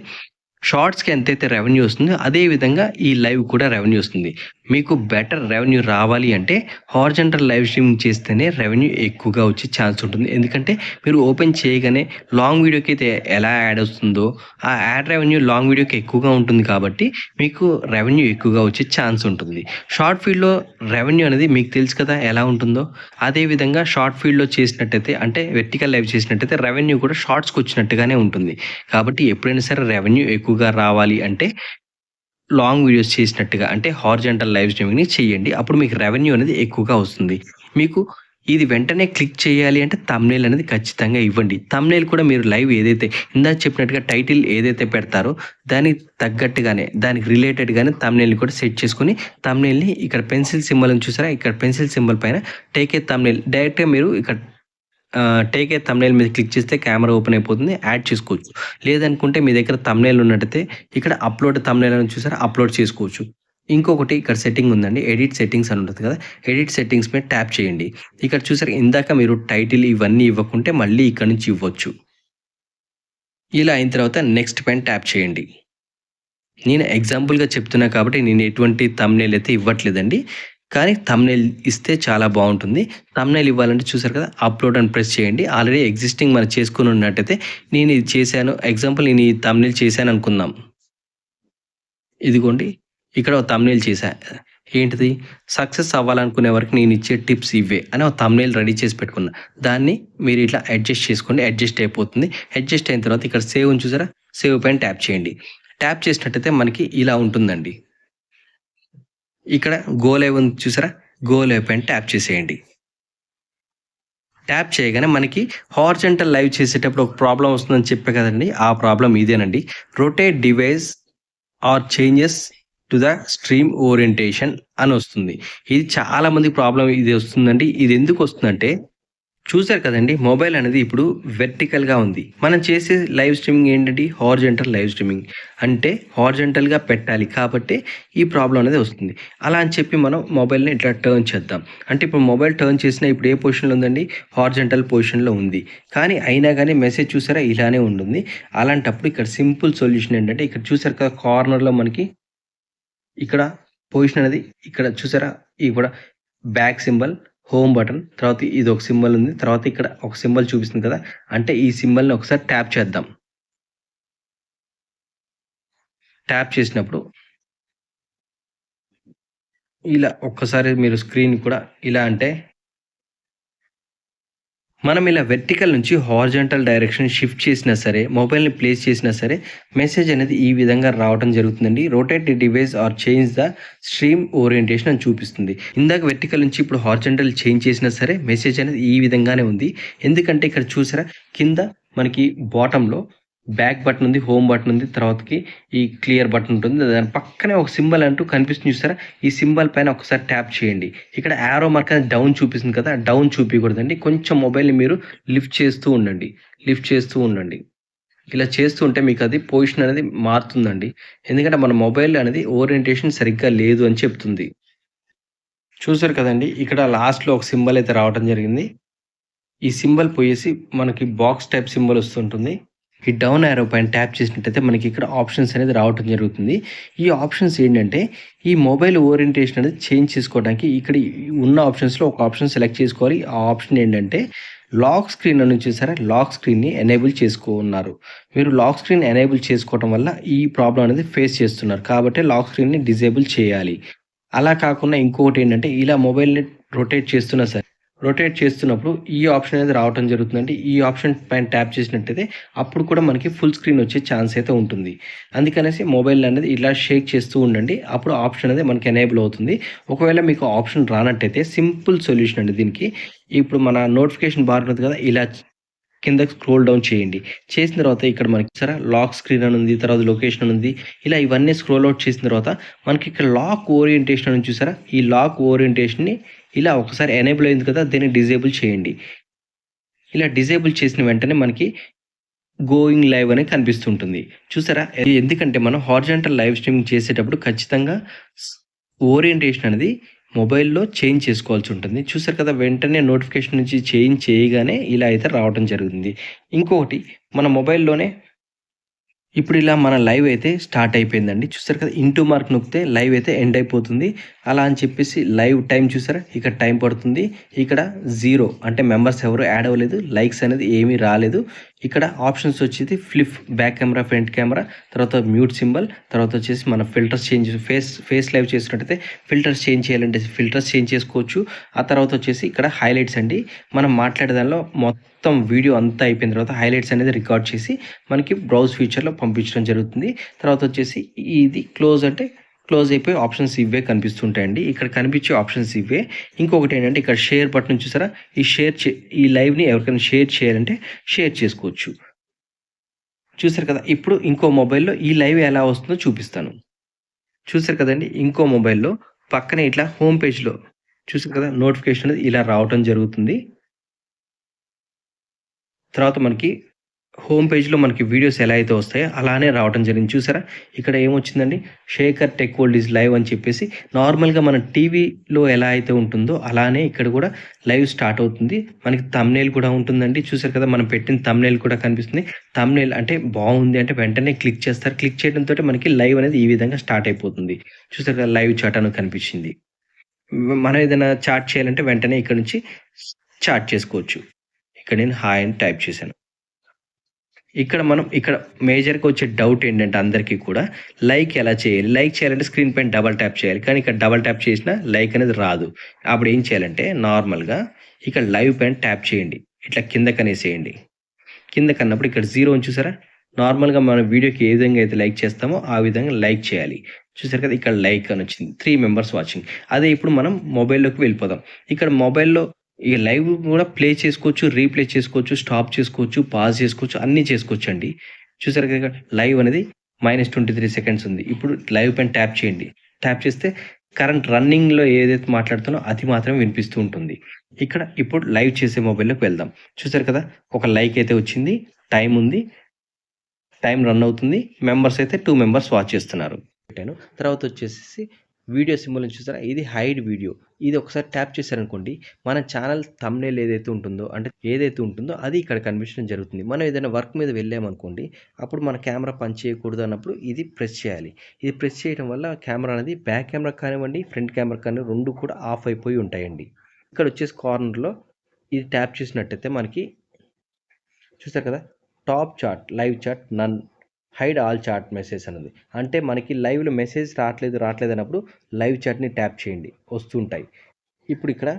షార్ట్స్‌కి ఎంతైతే రెవెన్యూ వస్తుందో అదే విధంగా ఈ లైవ్ కూడా రెవెన్యూ వస్తుంది. మీకు బెటర్ రెవెన్యూ రావాలి అంటే హారిజాంటల్ లైవ్ స్ట్రీమింగ్ చేస్తేనే రెవెన్యూ ఎక్కువగా వచ్చే ఛాన్స్ ఉంటుంది. ఎందుకంటే మీరు ఓపెన్ చేయగానే లాంగ్ వీడియోకి అయితే ఎలా యాడ్ వస్తుందో ఆ యాడ్ రెవెన్యూ లాంగ్ వీడియోకి ఎక్కువగా ఉంటుంది కాబట్టి మీకు రెవెన్యూ ఎక్కువగా వచ్చే ఛాన్స్ ఉంటుంది. షార్ట్ ఫీడ్‌లో రెవెన్యూ అనేది మీకు తెలుసు కదా ఎలా ఉంటుందో. అదే విధంగా షార్ట్ ఫీడ్‌లో చేసినట్టయితే అంటే వెర్టికల్ లైవ్ చేసినట్టయితే రెవెన్యూ కూడా షార్ట్స్‌కి వచ్చినట్టుగానే ఉంటుంది. కాబట్టి ఎప్పుడైనా సరే రెవెన్యూ ఎక్కువగా రావాలి అంటే లాంగ్ వీడియోస్ చేసినట్టుగా అంటే హారిజాంటల్ లైవ్ స్ట్రీమింగ్‌ని చేయండి. అప్పుడు మీకు రెవెన్యూ అనేది ఎక్కువగా వస్తుంది. మీకు ఇది వెంటనే క్లిక్ చేయాలి అంటే థంబ్‌నెయిల్ అనేది ఖచ్చితంగా ఇవ్వండి. థంబ్‌నెయిల్ కూడా మీరు లైవ్ ఏదైతే ఇందాక చెప్పినట్టుగా టైటిల్ ఏదైతే పెడతారో దానికి తగ్గట్టుగానే దానికి రిలేటెడ్‌గానే థంబ్‌నెయిల్‌ని కూడా సెట్ చేసుకొని థంబ్‌నెయిల్‌ని ఇక్కడ పెన్సిల్ సింబల్ ఉంది చూసారా? ఇక్కడ పెన్సిల్ సింబల్ పైన టేక్ ఏ థంబ్‌నెయిల్ డైరెక్ట్‌గా మీరు ఇక్కడ టేక్ ఏ థంబ్‌నెయిల్ మీద క్లిక్ చేస్తే కెమెరా ఓపెన్ అయిపోతుంది. యాడ్ చేసుకోవచ్చు. లేదనుకుంటే మీ దగ్గర థంబ్‌నెయిల్ ఉన్నట్టయితే ఇక్కడ అప్‌లోడ్ థంబ్‌నెయిల్ అని చూసారా? అప్‌లోడ్ చేసుకోవచ్చు. ఇంకొకటి ఇక్కడ సెట్టింగ్ ఉందండి. ఎడిట్ సెట్టింగ్స్ అని ఉంటది కదా! ఎడిట్ సెట్టింగ్స్ మీద ట్యాప్ చేయండి. ఇక్కడ చూసారా ఇందాక మీరు టైటిల్ ఇవన్నీ ఇవ్వకుంటే మళ్ళీ ఇక్కడ నుంచి ఇవ్వచ్చు. ఇలా అయిన తర్వాత నెక్స్ట్ పైన ట్యాప్ చేయండి. నేను ఎగ్జాంపుల్‌గా చెప్తున్నా కాబట్టి నేను ఎటువంటి థంబ్‌నెయిల్ అయితే ఇవ్వట్లేదండి. కానీ థంబ్‌నెయిల్ ఇస్తే చాలా బావుంటుంది. థంబ్‌నెయిల్ ఇవ్వాలంటే చూసారు కదా! అప్‌లోడ్ అని ప్రెస్ చేయండి. ఆల్రెడీ ఎగ్జిస్టింగ్ మనం చేసుకొని ఉన్నట్టయితే నేను ఇది చేశాను. ఎగ్జాంపుల్ నేను ఈ థంబ్‌నెయిల్ చేశాను అనుకుందాం. ఇదిగోండి ఇక్కడ ఒక థంబ్‌నెయిల్ చేశా. ఏంటిది? సక్సెస్ అవ్వాలనుకునే వరకు నేనిచ్చే టిప్స్ ఇవే అని ఒక థంబ్‌నెయిల్ రెడీ చేసి పెట్టుకున్నా. దాన్ని మీరు ఇట్లా అడ్జస్ట్ చేసుకోండి. అడ్జస్ట్ అయిపోతుంది. అడ్జస్ట్ అయిన తర్వాత ఇక్కడ సేవ్ ఉంది చూసారా? సేవ్ పైన ట్యాప్ చేయండి. ట్యాప్ చేసినట్టయితే మనకి ఇలా ఉంటుందండి. ఇక్కడ గో లైవ్ ఉంది చూసారా? గో లైవ్ పైన ట్యాప్ చేసేయండి. ట్యాప్ చేయగానే మనకి హారిజాంటల్ లైవ్ చేసేటప్పుడు ఒక ప్రాబ్లమ్ వస్తుందని చెప్పా కదండీ! ఆ ప్రాబ్లమ్ ఇదేనండి. Rotate device are changes to the stream orientation అని వస్తుంది. ఇది చాలా మందికి ప్రాబ్లమ్ ఇది వస్తుందండి. ఇది ఎందుకు వస్తుందంటే చూసారు కదండీ! మొబైల్ అనేది ఇప్పుడు వెర్టికల్‌గా ఉంది. మనం చేసే లైవ్ స్ట్రీమింగ్ ఏంటండి? Horizontal live streaming. అంటే హారిజాంటల్‌గా పెట్టాలి. కాబట్టే ఈ ప్రాబ్లమ్ అనేది వస్తుంది. అలా అని చెప్పి మనం మొబైల్‌ని ఇట్లా టర్న్ చేద్దాం. అంటే ఇప్పుడు మొబైల్ టర్న్ చేసినా ఇప్పుడు ఏ పొజిషన్‌లో ఉందండి? హారిజాంటల్ పొజిషన్‌లో ఉంది. కానీ అయినా గాని మెసేజ్ చూసారా? ఇలానే ఉంటుంది. అలాంటప్పుడు ఇక్కడ సింపుల్ సొల్యూషన్ ఏంటంటే ఇక్కడ చూసారు కదా! కార్నర్‌లో మనకి ఇక్కడ పొజిషన్ అనేది ఇక్కడ చూసారా? ఇక్కడ బ్యాక్ సింబల్, హోమ్ బటన్, తర్వాత ఇదొక సింబల్ ఉంది. తర్వాత ఇక్కడ ఒక సింబల్ చూపిస్తుంది కదా! అంటే ఈ సింబల్‌ని ఒకసారి ట్యాప్ చేద్దాం. ట్యాప్ చేసినప్పుడు ఇలా ఒక్కసారి మీరు స్క్రీన్ కూడా ఇలా అంటే మనం ఇలా వెర్టికల్ నుంచి హారిజాంటల్ డైరెక్షన్ షిఫ్ట్ చేసినా సరే, మొబైల్‌ని ప్లేస్ చేసినా సరే, మెసేజ్ అనేది ఈ విధంగా రావటం జరుగుతుందండి. Rotate the device are change the stream orientation అని చూపిస్తుంది. ఇందాక వెర్టికల్ నుంచి ఇప్పుడు హారిజాంటల్ చేంజ్ చేసినా సరే, మెసేజ్ అనేది ఈ విధంగానే ఉంది. ఎందుకంటే ఇక్కడ చూసారా కింద మనకి బాటమ్‌లో బ్యాక్ బటన్ ఉంది, హోమ్ బటన్ ఉంది, తర్వాతకి ఈ క్లియర్ బటన్ ఉంటుంది. దాని పక్కనే ఒక సింబల్ అంటూ కనిపిస్తుంది చూసారా? ఈ సింబల్ పైన ఒకసారి ట్యాప్ చేయండి. ఇక్కడ యారో మార్క్ అనేది డౌన్ చూపిస్తుంది కదా! డౌన్ చూపియకూడదండి. కొంచెం మొబైల్‌ని మీరు లిఫ్ట్ చేస్తూ ఉండండి. లిఫ్ట్ చేస్తూ ఉండండి. ఇలా చేస్తూ ఉంటే మీకది పొజిషన్ అనేది మారుతుందండి. ఎందుకంటే మన మొబైల్ అనేది ఓరియంటేషన్ సరిగ్గా లేదు అని చెప్తుంది. చూసారు కదండీ! ఇక్కడ లాస్ట్‌లో ఒక సింబల్ అయితే రావటం జరిగింది. ఈ సింబల్ పోయేసి మనకి బాక్స్ టైప్ సింబల్ వస్తుంటుంది. ఈ డౌన్ యారో పైన ట్యాప్ చేసినట్టయితే మనకి ఇక్కడ ఆప్షన్స్ అనేది రావటం జరుగుతుంది. ఈ ఆప్షన్స్ ఏంటంటే ఈ మొబైల్ ఓరియంటేషన్ అనేది చేంజ్ చేసుకోవడానికి ఇక్కడ ఉన్న ఆప్షన్స్‌లో ఒక ఆప్షన్ సెలెక్ట్ చేసుకోవాలి. ఆ ఆప్షన్ ఏంటంటే లాక్ స్క్రీన్ అని చూసారా? లాక్ స్క్రీన్‌ని ఎనేబుల్ చేసుకున్నారు. మీరు లాక్ స్క్రీన్ ఎనేబుల్ చేసుకోవటం వల్ల ఈ ప్రాబ్లమ్ అనేది ఫేస్ చేస్తున్నారు. కాబట్టి లాక్ స్క్రీన్‌ని డిజేబుల్ చేయాలి. అలా కాకుండా ఇంకొకటేంటంటే ఇలా మొబైల్‌ని రొటేట్ చేస్తున్నా సరే, రొటేట్ చేస్తున్నప్పుడు ఈ ఆప్షన్ అనేది రావటం జరుగుతుందండి. ఈ ఆప్షన్ పైన ట్యాప్ చేసినట్టయితే అప్పుడు కూడా మనకి ఫుల్ స్క్రీన్ వచ్చే ఛాన్స్ అయితే ఉంటుంది. అందుకనేసి మొబైల్ అనేది ఇలా షేక్ చేస్తూ ఉండండి. అప్పుడు ఆప్షన్ అనేది మనకి ఎనేబుల్ అవుతుంది. ఒకవేళ మీకు ఆప్షన్ రానట్టయితే సింపుల్ సొల్యూషన్ అండి దీనికి. ఇప్పుడు మన నోటిఫికేషన్ బార్ ఉంది కదా! ఇలా కిందకి స్క్రోల్ డౌన్ చేయండి. చేసిన తర్వాత ఇక్కడ మనకి చూసారా లాక్ స్క్రీన్ అని ఉంది. తర్వాత లొకేషన్ అని ఉంది. ఇలా ఇవన్నీ స్క్రోల్ ఔట్ చేసిన తర్వాత మనకి ఇక్కడ లాక్ ఓరియంటేషన్ అని చూసారా? ఈ లాక్ ఓరియంటేషన్‌ని ఇలా ఒకసారి ఎనేబుల్ అయింది కదా! దీన్ని డిజేబుల్ చేయండి. ఇలా డిజేబుల్ చేసిన వెంటనే మనకి గోయింగ్ లైవ్ అని కనిపిస్తుంటుంది. చూసారా? ఎందుకంటే మనం హారిజాంటల్ లైవ్ స్ట్రీమింగ్ చేసేటప్పుడు ఖచ్చితంగా స్ ఓరియంటేషన్ అనేది మొబైల్‌లో చేంజ్ చేసుకోవాల్సి ఉంటుంది. చూసారు కదా! వెంటనే నోటిఫికేషన్ నుంచి చేంజ్ చేయగానే ఇలా అయితే రావటం జరుగుతుంది. ఇంకొకటి మన మొబైల్‌లోనే ఇప్పుడు ఇలా మన లైవ్ అయితే స్టార్ట్ అయిపోయిందండి. చూసారు కదా! ఇంటూ మార్క్ నొక్కితే లైవ్ అయితే ఎండ్ అయిపోతుంది. అలా అని చెప్పేసి లైవ్ టైమ్ చూసారా? ఇక్కడ టైం పడుతుంది. ఇక్కడ 0 అంటే మెంబర్స్ ఎవరు యాడ్ అవ్వలేదు. లైక్స్ అనేది ఏమీ రాలేదు. ఇక్కడ ఆప్షన్స్ వచ్చేది flip back camera, front camera, తర్వాత మ్యూట్ సింబల్, తర్వాత వచ్చేసి మన ఫిల్టర్స్ చేంజ్ ఫేస్ లైవ్ చేసినట్టయితే ఫిల్టర్స్ చేంజ్ చేయాలంటే ఫిల్టర్స్ చేంజ్ చేసుకోవచ్చు. ఆ తర్వాత వచ్చేసి ఇక్కడ హైలైట్స్ అండి. మనం మాట్లాడే దానిలో మొత్తం వీడియో అంతా అయిపోయిన తర్వాత హైలైట్స్ అనేది రికార్డ్ చేసి మనకి బ్రౌజ్ ఫీచర్‌లో పంపించడం జరుగుతుంది. తర్వాత వచ్చేసి ఇది క్లోజ్ అంటే క్లోజ్ అయిపోయి ఆప్షన్స్ ఇవే కనిపిస్తుంటాయండి. ఇక్కడ కనిపించే ఆప్షన్స్ ఇవే. ఇంకొకటేంటంటే ఇక్కడ షేర్ బటన్ చూసారా? ఈ ఈ లైవ్‌ని ఎవరికైనా షేర్ చేయాలంటే షేర్ చేసుకోవచ్చు. చూసారు కదా! ఇప్పుడు ఇంకో మొబైల్‌లో ఈ లైవ్ ఎలా వస్తుందో చూపిస్తాను. చూసారు కదండీ! ఇంకో మొబైల్‌లో పక్కనే ఇట్లా హోమ్ పేజ్‌లో చూసారు కదా! నోటిఫికేషన్ అనేది ఇలా రావటం జరుగుతుంది. తర్వాత మనకి హోమ్ పేజ్‌లో మనకి వీడియోస్ ఎలా అయితే వస్తాయో అలానే రావటం జరిగింది. చూసారా? ఇక్కడ ఏమొచ్చిందండి? Shekhar tech world is live అని చెప్పేసి నార్మల్‌గా మన టీవీలో ఎలా అయితే ఉంటుందో అలానే ఇక్కడ కూడా లైవ్ స్టార్ట్ అవుతుంది. మనకి థంబ్‌నెయిల్ కూడా ఉంటుందండి. చూసారు కదా! మనం పెట్టిన థంబ్‌నెయిల్ కూడా కనిపిస్తుంది. థంబ్‌నెయిల్ అంటే బాగుంది అంటే వెంటనే క్లిక్ చేస్తారు. క్లిక్ చేయడంతోటి మనకి లైవ్ అనేది ఈ విధంగా స్టార్ట్ అయిపోతుంది. చూసారు కదా! లైవ్ చాట్ అని కనిపించింది. మనం ఏదైనా చాట్ చేయాలంటే వెంటనే ఇక్కడ నుంచి చాట్ చేసుకోవచ్చు. ఇక్కడ నేను హాయ్ అని టైప్ చేశాను. ఇక్కడ మేజర్‌గా వచ్చే డౌట్ ఏంటంటే అందరికీ కూడా లైక్ ఎలా చేయాలి? లైక్ చేయాలంటే స్క్రీన్ పైన డబుల్ ట్యాప్ చేయాలి. కానీ ఇక్కడ డబుల్ ట్యాప్ చేసినా లైక్ అనేది రాదు. అప్పుడు ఏం చేయాలంటే నార్మల్‌గా ఇక్కడ లైవ్ పైన ట్యాప్ చేయండి. ఇట్లా కిందకనేసేయండి. కిందకన్నప్పుడు ఇక్కడ 0 ఉంది చూసారా? నార్మల్‌గా మన వీడియోకి ఏ విధంగా అయితే లైక్ చేస్తామో ఆ విధంగా లైక్ చేయాలి. చూసారు కదా! ఇక్కడ లైక్ అనొచ్చింది. 3 members watching. అదే ఇప్పుడు మనం మొబైల్‌లోకి వెళ్ళిపోదాం. ఇక్కడ మొబైల్‌లో ఈ లైవ్ కూడా ప్లే చేసుకోవచ్చు, రీప్లే చేసుకోవచ్చు, స్టాప్ చేసుకోవచ్చు, పాజ్ చేసుకోవచ్చు, అన్నీ చేసుకోవచ్చండి. చూసారు కదా! ఇక్కడ లైవ్ అనేది -23 సెకండ్స్ ఉంది. ఇప్పుడు లైవ్ పైన ట్యాప్ చేయండి. ట్యాప్ చేస్తే కరెంట్ రన్నింగ్‌లో ఏదైతే మాట్లాడుతానో అది మాత్రమే వినిపిస్తూ ఉంటుంది. ఇప్పుడు లైవ్ చేసే మొబైల్‌లోకి వెళ్దాం. చూసారు కదా! ఒక లైక్ అయితే వచ్చింది. టైమ్ ఉంది. టైమ్ రన్ అవుతుంది. మెంబర్స్ అయితే 2 మెంబర్స్ వాచ్ చేస్తున్నారు. పెట్టాను. తర్వాత వచ్చేసేసి వీడియో సింబల్ ఉంది చూసారా? ఇది హైడ్ వీడియో. ఇది ఒకసారి ట్యాప్ చేశారనుకోండి, మన ఛానల్ థంబ్‌నెయిల్ ఏదైతే ఉంటుందో అది ఇక్కడ కనిపించడం జరుగుతుంది. మనం ఏదైనా వర్క్ మీద వెళ్ళామనుకోండి, అప్పుడు మన కెమెరా పని చేయకూడదు అన్నప్పుడు ఇది ప్రెస్ చేయాలి. ఇది ప్రెస్ చేయడం వల్ల కెమెరా అనేది బ్యాక్ కెమెరా కానివ్వండి, ఫ్రంట్ కెమెరా కానీ 2 కూడా ఆఫ్ అయిపోయి ఉంటాయండి. ఇక్కడ వచ్చేసి కార్నర్‌లో ఇది ట్యాప్ చేసినట్టయితే మనకి చూసారు కదా! టాప్ చాట్, లైవ్ చాట్, నన్, హైడ్ ఆల్ చాట్ మెసేజ్ అన్నది. అంటే మనకి లైవ్‌లో మెసేజ్ రాట్లేదన్నప్పుడు లైవ్ చాట్‌ని ట్యాప్ చేయండి. వస్తుంటాయి. ఇప్పుడు ఇక్కడ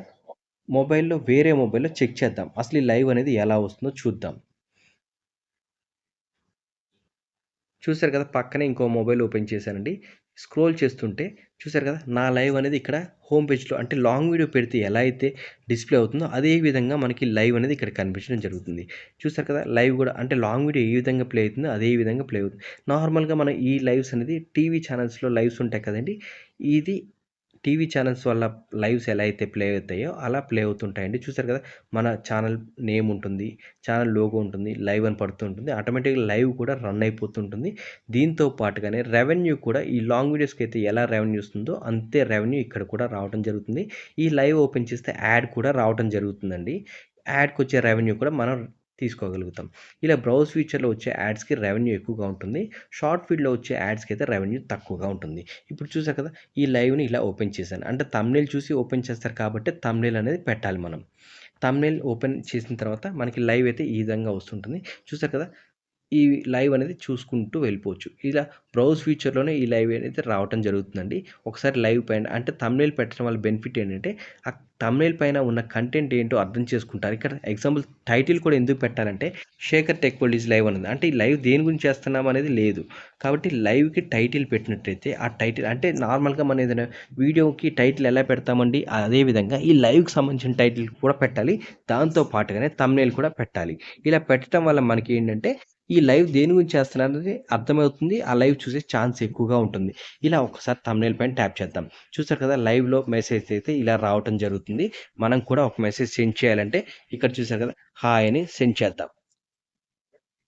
వేరే మొబైల్‌లో చెక్ చేద్దాం. అసలు ఈ లైవ్ అనేది ఎలా వస్తుందో చూద్దాం. చూసారు కదా! పక్కనే ఇంకో మొబైల్ ఓపెన్ చేశానండి. స్క్రోల్ చేస్తుంటే చూసారు కదా! నా లైవ్ అనేది ఇక్కడ హోమ్ పేజ్‌లో అంటే లాంగ్ వీడియో పెడితే ఎలా అయితే డిస్‌ప్లే అవుతుందో, అదే విధంగా మనకి లైవ్ అనేది ఇక్కడ కనిపించడం జరుగుతుంది. చూసారు కదా! లైవ్ గూడా అంటే లాంగ్ వీడియో ఏ విధంగా ప్లే అవుతుందో, అదే విధంగా ప్లే అవుతుంది. నార్మల్‌గా మనం ఈ లైవ్స్ అనేది టీవీ ఛానల్స్‌లో లైవ్స్ ఉంటాయి కదండీ! ఇది టీవీ ఛానల్స్ వల్ల లైవ్స్ ఎలా అయితే ప్లే అవుతాయో అలా ప్లే అవుతుంటాయండి. చూసారు కదా! మన ఛానల్ నేమ్ ఉంటుంది. ఛానల్ లోగో ఉంటుంది. లైవ్ అని పడుతూ ఉంటుంది. ఆటోమేటిక్‌గా లైవ్ కూడా రన్ అయిపోతుంటుంది. దీంతో పాటుగానే రెవెన్యూ కూడా ఈ లాంగ్ వీడియోస్‌కైతే ఎలా రెవెన్యూ వస్తుందో అంతే రెవెన్యూ ఇక్కడ కూడా రావటం జరుగుతుంది. ఈ లైవ్ ఓపెన్ చేస్తే యాడ్ కూడా రావటం జరుగుతుందండి. యాడ్‌కొచ్చే రెవెన్యూ కూడా మనం తీసుకోగలుగుతాం. ఇలా బ్రౌజ్ ఫీచర్‌లో వచ్చే యాడ్స్‌కి రెవెన్యూ ఎక్కువగా ఉంటుంది. షార్ట్ ఫీడ్‌లో వచ్చే యాడ్స్‌కి అయితే రెవెన్యూ తక్కువగా ఉంటుంది. ఇప్పుడు చూసారు కదా! ఈ లైవ్‌ని ఇలా ఓపెన్ చేశాను. అంటే థంబ్‌నెయిల్ చూసి ఓపెన్ చేస్తారు కాబట్టి థంబ్‌నెయిల్ అనేది పెట్టాలి మనం. థంబ్‌నెయిల్ ఓపెన్ చేసిన తర్వాత మనకి లైవ్ అయితే ఈ విధంగా వస్తుంటుంది. చూసారు కదా! ఈ లైవ్ అనేది చూసుకుంటూ వెళ్ళిపోవచ్చు. ఇలా బ్రౌజ్ ఫీచర్‌లోనే ఈ లైవ్ అనేది రావటం జరుగుతుందండి. ఒకసారి లైవ్ పైన అంటే థంబ్‌నెయిల్ పెట్టడం వల్ల బెనిఫిట్ ఏంటంటే, ఆ థంబ్‌నెయిల్ పైన ఉన్న కంటెంట్ ఏంటో అర్థం చేసుకుంటారు. ఇక్కడ ఎగ్జాంపుల్ టైటిల్ కూడా ఎందుకు పెట్టాలంటే, 'Shekhar tech world is live' అనుంది. అంటే ఈ లైవ్ దేని గురించి చేస్తున్నాం అనేది లేదు. కాబట్టి లైవ్‌కి టైటిల్ పెట్టినట్టయితే, ఆ టైటిల్ అంటే నార్మల్‌గా మనం ఏదైనా వీడియోకి టైటిల్ ఎలా పెడతామండి, అదే విధంగా ఈ లైవ్‌కి సంబంధించిన టైటిల్ కూడా పెట్టాలి. దాంతో పాటుగానే థంబ్‌నెయిల్ కూడా పెట్టాలి. ఇలా పెట్టడం వల్ల మనకి ఏంటంటే ఈ లైవ్ దేని గురించి చేస్తున్నారనేది అర్థమవుతుంది. ఆ లైవ్ చూసే ఛాన్స్ ఎక్కువగా ఉంటుంది. ఇలా ఒక్కసారి థంబ్‌నెయిల్ పైన ట్యాప్ చేద్దాం. చూసారు కదా! లైవ్‌లో మెసేజ్ అయితే ఇలా రావటం జరుగుతుంది. మనం కూడా ఒక మెసేజ్ సెండ్ చేయాలంటే ఇక్కడ చూసారు కదా! హాయ్ అని సెండ్ చేద్దాం.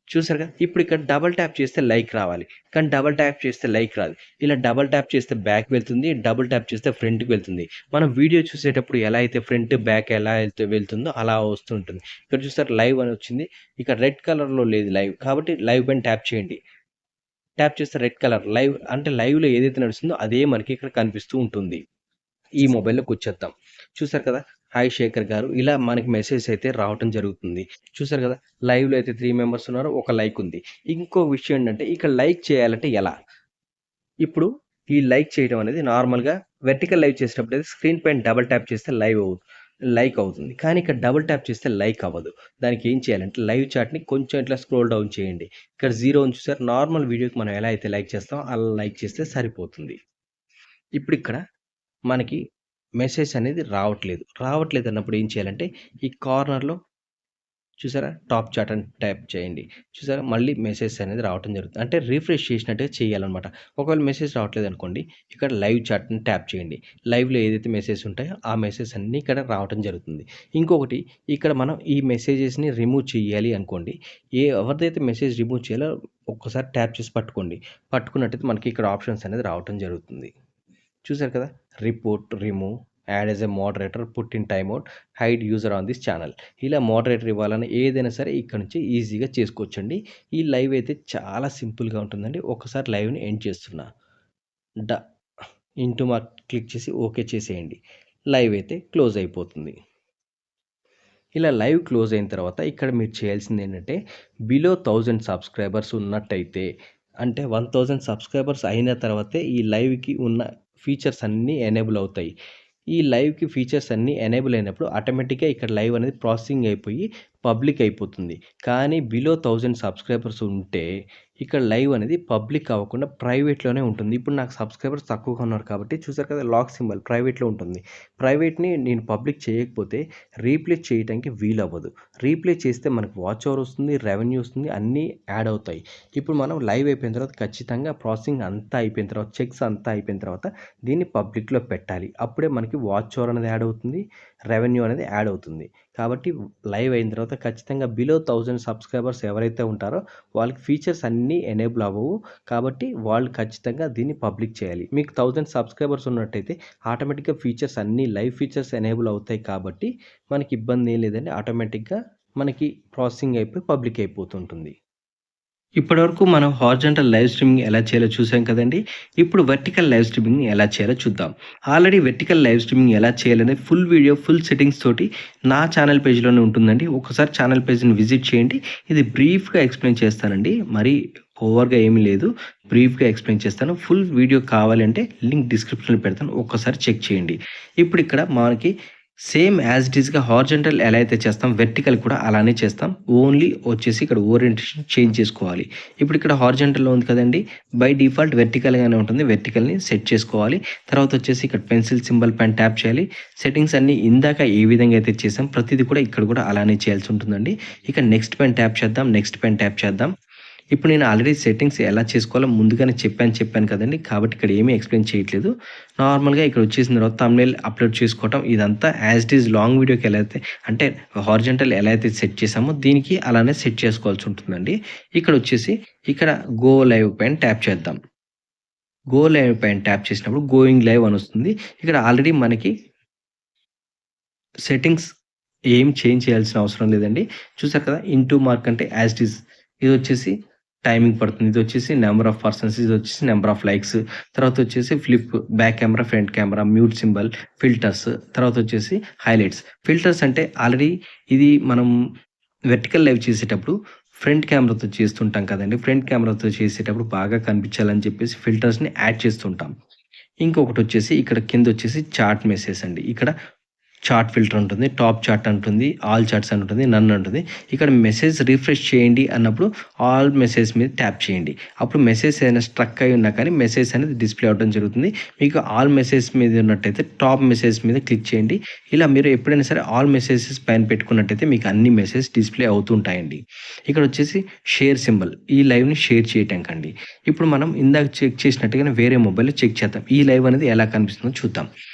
చూసారు కదా! ఇప్పుడు ఇక్కడ డబుల్ ట్యాప్ చేస్తే లైక్ రావాలి. కానీ డబుల్ ట్యాప్ చేస్తే లైక్ రాదు. ఇలా డబుల్ ట్యాప్ చేస్తే బ్యాక్ వెళ్తుంది. డబుల్ ట్యాప్ చేస్తే ఫ్రంట్‌కి వెళ్తుంది. మనం వీడియో చూసేటప్పుడు ఎలా అయితే ఫ్రంట్, బ్యాక్ ఎలా అయితే వెళ్తుందో అలా వస్తుంటుంది. ఇక్కడ చూసారా లైవ్ అని వచ్చింది. ఇక్కడ రెడ్ కలర్‌లో లేదు లైవ్. కాబట్టి లైవ్ పైన ట్యాప్ చేయండి. ట్యాప్ చేస్తే రెడ్ కలర్ లైవ్ అంటే లైవ్‌లో ఏదైతే నడుస్తుందో అదే మనకి ఇక్కడ కనిపిస్తూ ఉంటుంది. ఈ మొబైల్‌లోకొచ్చేద్దాం. చూసారు కదా! హాయ్ శేఖర్ గారు. ఇలా మనకి మెసేజ్ అయితే రావటం జరుగుతుంది. చూసారు కదా! లైవ్‌లో అయితే 3 మెంబర్స్ ఉన్నారు. ఒక లైక్ ఉంది. ఇంకో విషయం ఏంటంటే ఇక్కడ లైక్ చేయాలంటే ఎలా? ఇప్పుడు ఈ లైక్ చేయడం అనేది నార్మల్‌గా వెర్టికల్ లైవ్ చేసేటప్పుడైతే స్క్రీన్ పైన డబుల్ ట్యాప్ చేస్తే లైక్ అవుతుంది. కానీ ఇక్కడ డబుల్ ట్యాప్ చేస్తే లైక్ అవ్వదు. దానికి ఏం చేయాలంటే లైవ్ చాట్‌ని కొంచెం ఇట్లా స్క్రోల్ డౌన్ చేయండి. ఇక్కడ 0 ఉంది చూసారా? నార్మల్ వీడియోకి మనం ఎలా అయితే లైక్ చేస్తామో అలా లైక్ చేస్తే సరిపోతుంది. ఇప్పుడిక్కడ మనకి మెసేజ్ అనేది రావట్లేదన్నప్పుడు ఏం చేయాలంటే ఈ కార్నర్‌లో చూసారా? టాప్ చాట్ అని ట్యాప్ చేయండి. చూసారా? మళ్ళీ మెసేజ్ అనేది రావటం జరుగుతుంది. అంటే రిఫ్రెష్ చేసినట్టుగా చేయాలనమాట. ఒకవేళ మెసేజ్ రావట్లేదనుకోండి, ఇక్కడ లైవ్ చాట్‌ని ట్యాప్ చేయండి. లైవ్‌లో ఏదైతే మెసేజ్ ఉంటాయో, ఆ మెసేజ్ అన్నీ ఇక్కడ రావటం జరుగుతుంది. ఇంకొకటి ఇక్కడ మనం ఈ మెసేజెస్‌ని రిమూవ్ చేయాలి అనుకోండి, ఎవరిదైతే మెసేజ్ రిమూవ్ చేయాలో ఒక్కసారి ట్యాప్ చేసి పట్టుకోండి. పట్టుకున్నట్టయితే మనకి ఇక్కడ ఆప్షన్స్ అనేది రావటం జరుగుతుంది. చూసారు కదా! Report, remove, add as a moderator, put in time out, hide user on this channel. ఇలా మోడరేటర్ ఇవ్వాలని ఏదైనా సరే ఇక్కడ నుంచి ఈజీగా చేసుకోవచ్చండి. ఈ లైవ్ అయితే చాలా సింపుల్‌గా ఉంటుందండి. ఒక్కసారి లైవ్‌ని ఎండ్ చేస్తున్నా. డ ఇంటూ మార్క్ క్లిక్ చేసి ఓకే చేసేయండి. లైవ్ అయితే క్లోజ్ అయిపోతుంది. ఇలా లైవ్ క్లోజ్ అయిన తర్వాత ఇక్కడ మీరు చేయాల్సింది ఏంటంటే బిలో 1000 సబ్స్క్రైబర్స్ ఉన్నట్టయితే అంటే 1000 సబ్స్క్రైబర్స్ అయిన తర్వాతే ఈ లైవ్‌కి ఉన్న ఫీచర్స్ అన్నీ ఎనేబుల్ అవుతాయి. ఈ లైవ్‌కి ఫీచర్స్ అన్నీ ఎనేబుల్ అయినప్పుడు ఆటోమేటిక్‌గా ఇక్కడ లైవ్ అనేది ప్రాసెసింగ్ అయిపోయి పబ్లిక్ అయిపోతుంది. కానీ బిలో 1000 సబ్స్క్రైబర్స్ ఉంటే ఇక్కడ లైవ్ అనేది పబ్లిక్ అవ్వకుండా ప్రైవేట్‌లోనే ఉంటుంది. ఇప్పుడు నాకు సబ్స్క్రైబర్స్ తక్కువగా ఉన్నారు కాబట్టి చూసారు కదా లాక్ సింబల్ ప్రైవేట్‌లో ఉంటుంది. ప్రైవేట్‌ని నేను పబ్లిక్ చేయకపోతే రీప్లేస్ చేయటానికి వీలవ్వదు. రీప్లేస్ చేస్తే మనకు వాచ్ అవర్ వస్తుంది, రెవెన్యూ వస్తుంది, అన్నీ యాడ్ అవుతాయి. ఇప్పుడు మనం లైవ్ అయిపోయిన తర్వాత ఖచ్చితంగా ప్రాసెసింగ్ అంతా అయిపోయిన తర్వాత చెక్స్ అంతా అయిపోయిన తర్వాత దీన్ని పబ్లిక్‌లో పెట్టాలి. అప్పుడే మనకి వాచ్ అవర్ అనేది యాడ్ అవుతుంది, రెవెన్యూ అనేది యాడ్ అవుతుంది. కాబట్టి లైవ్ అయిన తర్వాత ఖచ్చితంగా బిలో 1000 సబ్స్క్రైబర్స్ ఎవరైతే ఉంటారో వాళ్ళకి ఫీచర్స్ అన్నీ ఎనేబుల్ అవ్వవు. కాబట్టి వాళ్ళు ఖచ్చితంగా దీన్ని పబ్లిక్ చేయాలి. మీకు 1000 సబ్స్క్రైబర్స్ ఉన్నట్టయితే ఆటోమేటిక్‌గా ఫీచర్స్ అన్నీ లైవ్ ఫీచర్స్ ఎనేబుల్ అవుతాయి కాబట్టి మనకి ఇబ్బంది ఏం లేదండి. ఆటోమేటిక్‌గా మనకి ప్రాసెసింగ్ అయిపోయి పబ్లిక్ అయిపోతుంటుంది. ఇప్పటివరకు మనం హారిజాంటల్ లైవ్ స్ట్రీమింగ్ ఎలా చేయాలో చూసాం కదండీ! ఇప్పుడు వర్టికల్ లైవ్ స్ట్రీమింగ్‌ని ఎలా చేయాలో చూద్దాం. ఆల్రెడీ వర్టికల్ లైవ్ స్ట్రీమింగ్ ఎలా చేయాలనేది ఫుల్ వీడియో, ఫుల్ సెట్టింగ్స్ తోటి నా ఛానల్ పేజ్‌లోనే ఉంటుందండి. ఒకసారి ఛానల్ పేజ్‌ని విజిట్ చేయండి. ఇది బ్రీఫ్‌గా ఎక్స్‌ప్లెయిన్ చేస్తానండి. మరీ ఓవర్‌గా ఏమీ లేదు. బ్రీఫ్‌గా ఎక్స్‌ప్లెయిన్ చేస్తాను. ఫుల్ వీడియో కావాలంటే లింక్ డిస్క్రిప్షన్‌లో పెడతాను. ఒక్కసారి చెక్ చేయండి. ఇప్పుడు ఇక్కడ మనకి సేమ్ యాజ్ ఇట్ ఈస్‌గా హారిజాంటల్ ఎలా అయితే చేస్తాం వెర్టికల్ కూడా అలానే చేస్తాం. ఓన్లీ వచ్చేసి ఇక్కడ ఓరియంటేషన్ చేంజ్ చేసుకోవాలి. ఇప్పుడు ఇక్కడ హారిజాంటల్‌లో ఉంది కదండీ! బై డిఫాల్ట్ వెర్టికల్‌గానే ఉంటుంది. వెర్టికల్‌ని సెట్ చేసుకోవాలి. తర్వాత వచ్చేసి ఇక్కడ పెన్సిల్ సింబల్ పైన ట్యాప్ చేయాలి. సెట్టింగ్స్ అన్నీ ఇందాక ఏ విధంగా అయితే చేసాం ప్రతిది కూడా ఇక్కడ కూడా అలానే చేయాల్సి ఉంటుందండి. ఇక నెక్స్ట్ పైన ట్యాప్ చేద్దాం. నెక్స్ట్ పైన ట్యాప్ చేద్దాం. ఇప్పుడు నేను ఆల్రెడీ సెట్టింగ్స్ ఎలా చేసుకోవాలో ముందుగానే చెప్పాను కదండీ! కాబట్టి ఇక్కడ ఏమీ ఎక్స్‌ప్లెయిన్ చేయట్లేదు. నార్మల్‌గా ఇక్కడ వచ్చేసిన తర్వాత థంబ్‌నెయిల్ అప్‌లోడ్ చేసుకోవటం ఇదంతా యాజ్ ఇట్ ఈజ్ లాంగ్ వీడియోకి ఎలా అయితే అంటే హారిజాంటల్ ఎలా అయితే సెట్ చేసామో దీనికి అలానే సెట్ చేసుకోవాల్సి ఉంటుందండి. ఇక్కడ వచ్చేసి ఇక్కడ గో లైవ్ పైన ట్యాప్ చేద్దాం. గో లైవ్ పైన ట్యాప్ చేసినప్పుడు గోయింగ్ లైవ్ అని వస్తుంది. ఇక్కడ ఆల్రెడీ మనకి సెట్టింగ్స్ ఏం చేంజ్ చేయాల్సిన అవసరం లేదండి. చూసారు కదా! ఇంటూ మార్క్ అంటే యాజ్ ఇట్ ఈజ్ ఇదొచ్చేసి టైమింగ్ పడుతుంది. ఇదొచ్చేసి నంబర్ ఆఫ్ పర్సన్స్, ఇదొచ్చేసి నంబర్ ఆఫ్ లైక్స్, తర్వాత వచ్చేసి flip, back camera, front camera, mute symbol, filters, తర్వాత వచ్చేసి హైలైట్స్. ఫిల్టర్స్ అంటే ఆల్రెడీ ఇది మనం వెర్టికల్ లైవ్ చేసేటప్పుడు ఫ్రంట్ కెమెరాతో చేస్తుంటాం కదండీ! ఫ్రంట్ కెమెరాతో చేసేటప్పుడు బాగా కనిపించాలని చెప్పేసి ఫిల్టర్స్‌ని యాడ్ చేస్తుంటాం. ఇంకొకటొచ్చేసి ఇక్కడ కిందొచ్చేసి చాట్ మెసేజ్ అండి. ఇక్కడ చాట్ ఫిల్టర్ ఉంటుంది, టాప్ చాట్ ఉంటుంది, ఆల్ చాట్స్ అని ఉంటుంది, నన్ ఉంటుంది. ఇక్కడ మెసేజ్ రిఫ్రెష్ చేయండి అన్నప్పుడు ఆల్ మెసేజ్ మీద ట్యాప్ చేయండి. అప్పుడు మెసేజ్ ఏదైనా స్ట్రక్ అయి ఉన్నా కానీ మెసేజ్ అనేది డిస్ప్లే అవ్వడం జరుగుతుంది. మీకు ఆల్ మెసేజ్ మీద ఉన్నట్టయితే టాప్ మెసేజ్ మీద క్లిక్ చేయండి. ఇలా మీరు ఎప్పుడైనా సరే ఆల్ మెసేజెస్ పైన పెట్టుకున్నట్టయితే మీకు అన్ని మెసేజ్ డిస్ప్లే అవుతుంటాయండి. ఇక్కడ వచ్చేసి షేర్ సింబల్ ఈ లైవ్‌ని షేర్ చేయటానికండి. ఇప్పుడు మనం ఇందాక చెక్ చేసినట్టుగానే వేరే మొబైల్‌లో చెక్ చేద్దాం. ఈ లైవ్ అనేది ఎలా కనిపిస్తుందో చూద్దాం.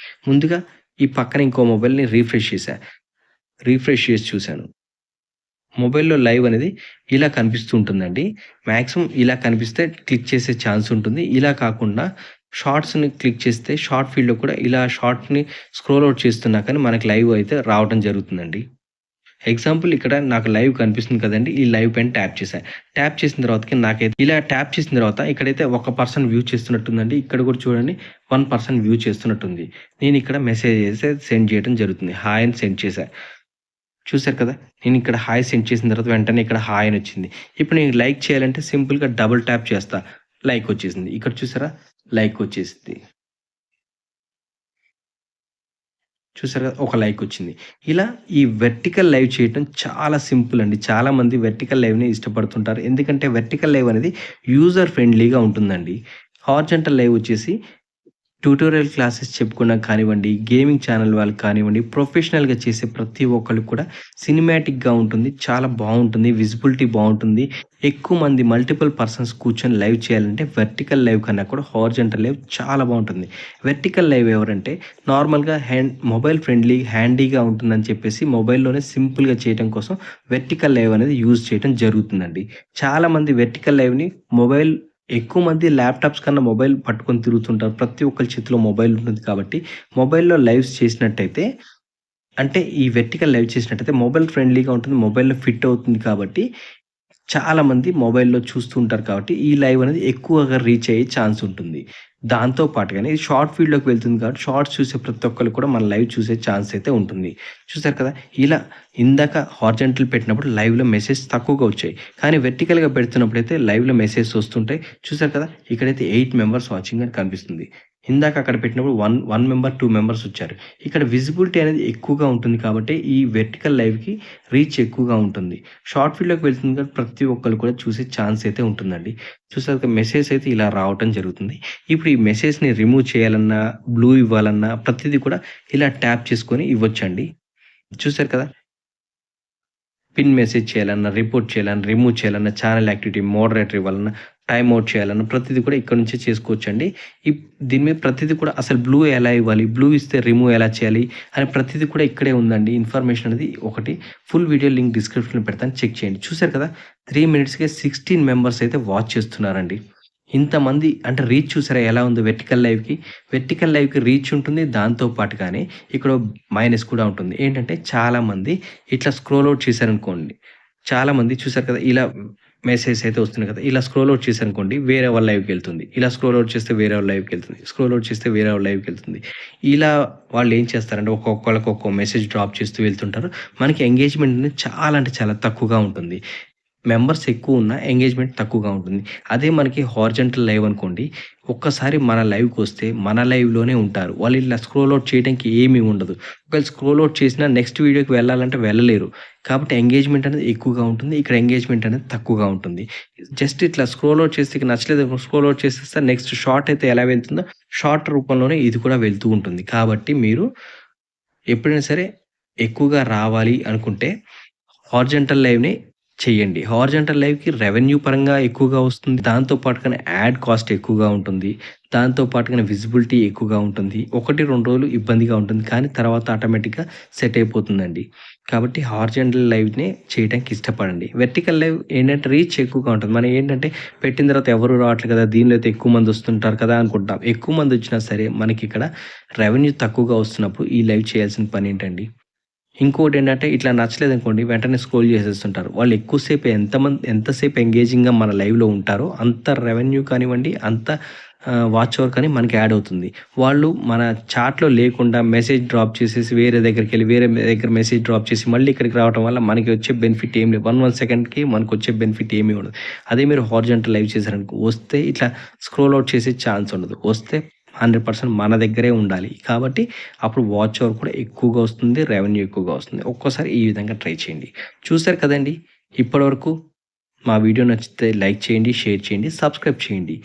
ముందుగా ఈ పక్కన ఇంకో మొబైల్‌ని రిఫ్రెష్ చేశా. రిఫ్రెష్ చేసి చూసాను. మొబైల్‌లో లైవ్ అనేది ఇలా కనిపిస్తూ ఉంటుందండి. మాక్సిమం ఇలా కనిపిస్తే క్లిక్ చేసే ఛాన్స్ ఉంటుంది. ఇలా కాకుండా షార్ట్స్‌ని క్లిక్ చేస్తే షార్ట్ ఫీల్డ్‌లో కూడా ఇలా షార్ట్‌ని స్క్రోల్ ఔట్ చేస్తున్నా కానీ మనకి లైవ్ అయితే రావడం జరుగుతుందండి. ఎగ్జాంపుల్ ఇక్కడ నాకు లైవ్ కనిపిస్తుంది కదండీ! ఈ లైవ్ పైన ట్యాప్ చేశా. ట్యాప్ చేసిన తర్వాతకి నాకైతే ఇలా ట్యాప్ చేసిన తర్వాత ఇక్కడైతే ఒక పర్సన్ వ్యూ చేస్తున్నట్టుందండి. ఇక్కడ కూడా చూడండి 1 పర్సన్ వ్యూ చేస్తున్నట్టుంది. నేను ఇక్కడ మెసేజెస్ సెండ్ చేయడం జరుగుతుంది. హాయ్ అని సెండ్ చేశా. చూసారు కదా! నేను ఇక్కడ హాయ్ సెండ్ చేసిన తర్వాత వెంటనే ఇక్కడ హాయ్ అని వచ్చింది. ఇప్పుడు నేను లైక్ చేయాలంటే సింపుల్‌గా డబుల్ ట్యాప్ చేస్తా. లైక్ వచ్చేసింది. ఇక్కడ చూసారా? లైక్ వచ్చేసింది. చూసారు కదా! ఒక లైక్ వచ్చింది. ఇలా ఈ వెర్టికల్ లైవ్ చేయటం చాలా సింపుల్ అండి. చాలామంది వెర్టికల్ లైవ్‌ని ఇష్టపడుతుంటారు. ఎందుకంటే వెర్టికల్ లైవ్ అనేది యూజర్ ఫ్రెండ్లీగా ఉంటుందండి. హారిజాంటల్ లైవ్ వచ్చేసి ట్యుటోరియల్ క్లాసెస్ చెప్పుకున్నా కానివ్వండి, గేమింగ్ ఛానల్ వాళ్ళకి కానివ్వండి, ప్రొఫెషనల్‌గా చేసే ప్రతి ఒక్కళ్ళకి కూడా సినిమాటిక్‌గా ఉంటుంది. చాలా బావుంటుంది. విజిబిలిటీ బావుంటుంది. ఎక్కువ మంది మల్టిపుల్ పర్సన్స్ కూర్చొని లైవ్ చేయాలంటే వెర్టికల్ లైవ్ కన్నా కూడా హారిజాంటల్ లైవ్ చాలా బావుంటుంది. వెర్టికల్ లైవ్ ఎవరంటే నార్మల్‌గా మొబైల్ ఫ్రెండ్లీ, హ్యాండీగా ఉంటుందని చెప్పేసి మొబైల్‌లోనే సింపుల్‌గా చేయటం కోసం వెర్టికల్ లైవ్ అనేది యూజ్ చేయటం జరుగుతుందండి. చాలామంది వెర్టికల్ లైవ్‌ని మొబైల్ ఎక్కువ మంది ల్యాప్‌టాప్స్ కన్నా మొబైల్ పట్టుకొని తిరుగుతుంటారు. ప్రతి ఒక్కళ్ళ చేతిలో మొబైల్ ఉంటుంది కాబట్టి, మొబైల్‌లో లైవ్స్ చేసినట్టయితే అంటే ఈ వెర్టికల్ లైవ్ చేసినట్టయితే మొబైల్ ఫ్రెండ్లీగా ఉంటుంది. మొబైల్‌లో ఫిట్ అవుతుంది కాబట్టి చాలామంది మొబైల్‌లో చూస్తూ ఉంటారు కాబట్టి, ఈ లైవ్ అనేది ఎక్కువగా రీచ్ అయ్యే ఛాన్స్ ఉంటుంది. దాంతో పాటుగానే ఇది షార్ట్ ఫీడ్‌లోకి వెళ్తుంది కాబట్టి, షార్ట్స్ చూసే ప్రతి ఒక్కళ్ళు కూడా మన లైవ్ చూసే ఛాన్స్ అయితే ఉంటుంది. చూసారు కదా! ఇలా ఇందాక హారిజాంటల్ పెట్టినప్పుడు లైవ్‌లో మెసేజ్ తక్కువగా వచ్చాయి. కానీ వెర్టికల్‌గా పెడుతున్నప్పుడైతే లైవ్‌లో మెసేజెస్ వస్తుంటాయి. చూసారు కదా! ఇక్కడైతే 8 మెంబర్స్ వాచింగ్ అని కనిపిస్తుంది. ఇందాక అక్కడ పెట్టినప్పుడు 1 మెంబర్, 2 మెంబర్స్ వచ్చారు. ఇక్కడ విజిబిలిటీ అనేది ఎక్కువగా ఉంటుంది కాబట్టి, ఈ వెర్టికల్ లైవ్‌కి రీచ్ ఎక్కువగా ఉంటుంది. షార్ట్ ఫీడ్‌లోకి వెళ్తుంది కాబట్టి ప్రతి ఒక్కళ్ళు కూడా చూసే ఛాన్స్ అయితే ఉంటుందండి. చూసారుగా మెసేజ్ అయితే ఇలా రావటం జరుగుతుంది. ఇప్పుడు ఈ మెసేజ్‌ని రిమూవ్ చేయాలన్నా, బ్లూ ఇవ్వాలన్నా ప్రతిది కూడా ఇలా ట్యాప్ చేసుకొని ఇవ్వొచ్చండి. చూసారు కదా! పిన్ మెసేజ్ చేయాలన్నా, రిపోర్ట్ చేయాలన్నా, రిమూవ్ చేయాలన్నా, ఛానెల్ యాక్టివిటీ, మోడరేటర్ ఇవ్వాలన్నా, టైమ్ ఔట్ చేయాలన్నా ప్రతిది కూడా ఇక్కడ నుంచే చేసుకోవచ్చండి. ఇప్ దీని మీద ప్రతిది కూడా అసలు బ్లూ ఎలా ఇవ్వాలి? బ్లూ ఇస్తే రిమూవ్ ఎలా చేయాలి? అని ప్రతిది కూడా ఇక్కడే ఉందండి. ఇన్ఫర్మేషన్ అనేది ఒకటి ఫుల్ వీడియో లింక్ డిస్క్రిప్షన్‌లో పెడతాను చెక్ చేయండి. చూసారు కదా! 3 మినిట్స్‌కే 16 మెంబర్స్ అయితే వాచ్ చేస్తున్నారండి. ఇంతమంది అంటే రీచ్ చూసారా ఎలా ఉందో వెర్టికల్ లైవ్‌కి? వెర్టికల్ లైవ్‌కి రీచ్ ఉంటుంది. దాంతో పాటుగానే ఇక్కడ మైనస్ కూడా ఉంటుంది. ఏంటంటే చాలామంది ఇట్లా స్క్రోల్ ఔట్ చేశారనుకోండి. చాలామంది చూసారు కదా! ఇలా మెసేజెస్ అయితే వస్తున్నాయి కదా! ఇలా స్క్రోల్ ఔట్ చేశారనుకోండి వేరే వాళ్ళ లైవ్‌కెళ్తుంది. ఇలా స్క్రోల్ ఔట్ చేస్తే వేరే వాళ్ళ లైవ్‌కెళ్తుంది. స్క్రోల్ ఔట్ చేస్తే వేరే వాళ్ళ లైవ్‌కెళ్తుంది. ఇలా వాళ్ళు ఏం చేస్తారంటే ఒక్కొక్కళ్ళకి ఒక్కో మెసేజ్ డ్రాప్ చేస్తూ వెళ్తుంటారు. మనకి ఎంగేజ్‌మెంట్ అనేది చాలా అంటే చాలా తక్కువగా ఉంటుంది. మెంబర్స్ ఎక్కువున్నా ఎంగేజ్‌మెంట్ తక్కువగా ఉంటుంది. అదే మనకి హారిజాంటల్ లైవ్ అనుకోండి, ఒక్కసారి మన లైవ్‌కొస్తే మన లైవ్‌లోనే ఉంటారు. వాళ్ళు ఇలా స్క్రోల్ ఔట్ చేయడానికి ఏమీ ఉండదు. ఒకవేళ స్క్రోల్ ఔట్ చేసినా నెక్స్ట్ వీడియోకి వెళ్ళాలంటే వెళ్ళలేరు. కాబట్టి ఎంగేజ్‌మెంట్ అనేది ఎక్కువగా ఉంటుంది. ఇక్కడ ఎంగేజ్‌మెంట్ అనేది తక్కువగా ఉంటుంది. జస్ట్ ఇట్లా స్క్రోల్ ఔట్ చేస్తే ఇక నచ్చలేదు స్క్రోల్ ఔట్ చేసేస్తే నెక్స్ట్ షార్ట్ అయితే ఎలా వెళ్తుందో షార్ట్ రూపంలోనే ఇది కూడా వెళ్తూ ఉంటుంది. కాబట్టి మీరు ఎప్పుడైనా సరే ఎక్కువగా రావాలి అనుకుంటే హారిజాంటల్ లైవ్‌ని చెయ్యండి. హారిజాంటల్ లైవ్‌కి రెవెన్యూ పరంగా ఎక్కువగా వస్తుంది. దాంతో పాటుగానే యాడ్ కాస్ట్ ఎక్కువగా ఉంటుంది. దాంతో పాటుగానే విజిబిలిటీ ఎక్కువగా ఉంటుంది. 1, 2 రోజులు ఇబ్బందిగా ఉంటుంది. కానీ తర్వాత ఆటోమేటిక్‌గా సెట్ అయిపోతుందండి. కాబట్టి హారిజాంటల్ లైవ్‌నే చేయడానికి ఇష్టపడండి. వెర్టికల్ లైవ్ ఏంటంటే రీచ్ ఎక్కువగా ఉంటుంది. మనం ఏంటంటే పెట్టిన తర్వాత ఎవరు రావట్లేదు కదా! దీనిలో అయితే ఎక్కువ మంది వస్తుంటారు కదా! అనుకుంటాం. ఎక్కువ మంది వచ్చినా సరే మనకిక్కడ రెవెన్యూ తక్కువగా వస్తున్నప్పుడు ఈ లైవ్ చేయాల్సిన పనేంటండి? ఇంకోటేంటంటే ఇట్లా నచ్చలేదనుకోండి వెంటనే స్క్రోల్ చేసేస్తుంటారు. వాళ్ళు ఎక్కువసేపు ఎంతసేపు ఎంగేజింగ్‌గా మన లైవ్‌లో ఉంటారో అంత రెవెన్యూ కానివ్వండి, అంత వాచ్ అవర్ కానీ మనకి యాడ్ అవుతుంది. వాళ్ళు మన చాట్‌లో లేకుండా మెసేజ్ డ్రాప్ చేసేసి వేరే దగ్గరికెళ్ళి వేరే దగ్గర మెసేజ్ డ్రాప్ చేసి మళ్ళీ ఇక్కడికి రావడం వల్ల మనకి వచ్చే బెనిఫిట్ ఏం లేదు. 1 సెకండ్‌కి మనకొచ్చే బెనిఫిట్ ఏమీ ఉండదు. అదే మీరు హారిజాంటల్ లైవ్ చేశారనుకో వస్తే ఇట్లా స్క్రోల్ ఔట్ చేసే ఛాన్స్ ఉండదు. వస్తే 100% మన దగ్గరే ఉండాలి. కాబట్టి అప్పుడు వాచ్ అవర్ కూడా ఎక్కువగా వస్తుంది. రెవెన్యూ ఎక్కువగా వస్తుంది. ఒక్కోసారి ఈ విధంగా ట్రై చేయండి. చూసారు కదండీ! ఇప్పటివరకు మా వీడియో నచ్చితే లైక్ చేయండి, షేర్ చేయండి, సబ్స్క్రైబ్ చేయండి.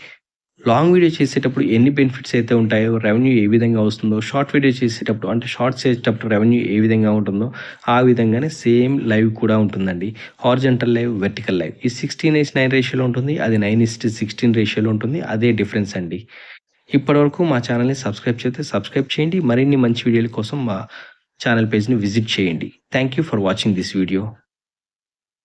లాంగ్ వీడియో చేసేటప్పుడు ఎన్ని బెనిఫిట్స్ అయితే ఉంటాయో, రెవెన్యూ ఏ విధంగా వస్తుందో, షార్ట్ వీడియో చేసేటప్పుడు అంటే షార్ట్స్ చేసేటప్పుడు రెవెన్యూ ఏ విధంగా ఉంటుందో, ఆ విధంగానే సేమ్ లైవ్ కూడా ఉంటుందండి. Horizontal live, vertical live. ఈ 16:9 రేషియోలో ఉంటుంది. అది 9:16 రేషియోలో ఉంటుంది. అదే డిఫరెన్స్ అండి. ఇప్పటివరకు మా ఛానల్‌ని సబ్స్క్రైబ్ చేస్తే సబ్స్క్రైబ్ చేయండి. మరిన్ని మంచి వీడియోల కోసం మా ఛానల్ పేజ్‌ని విజిట్ చేయండి. Thank you for watching this video.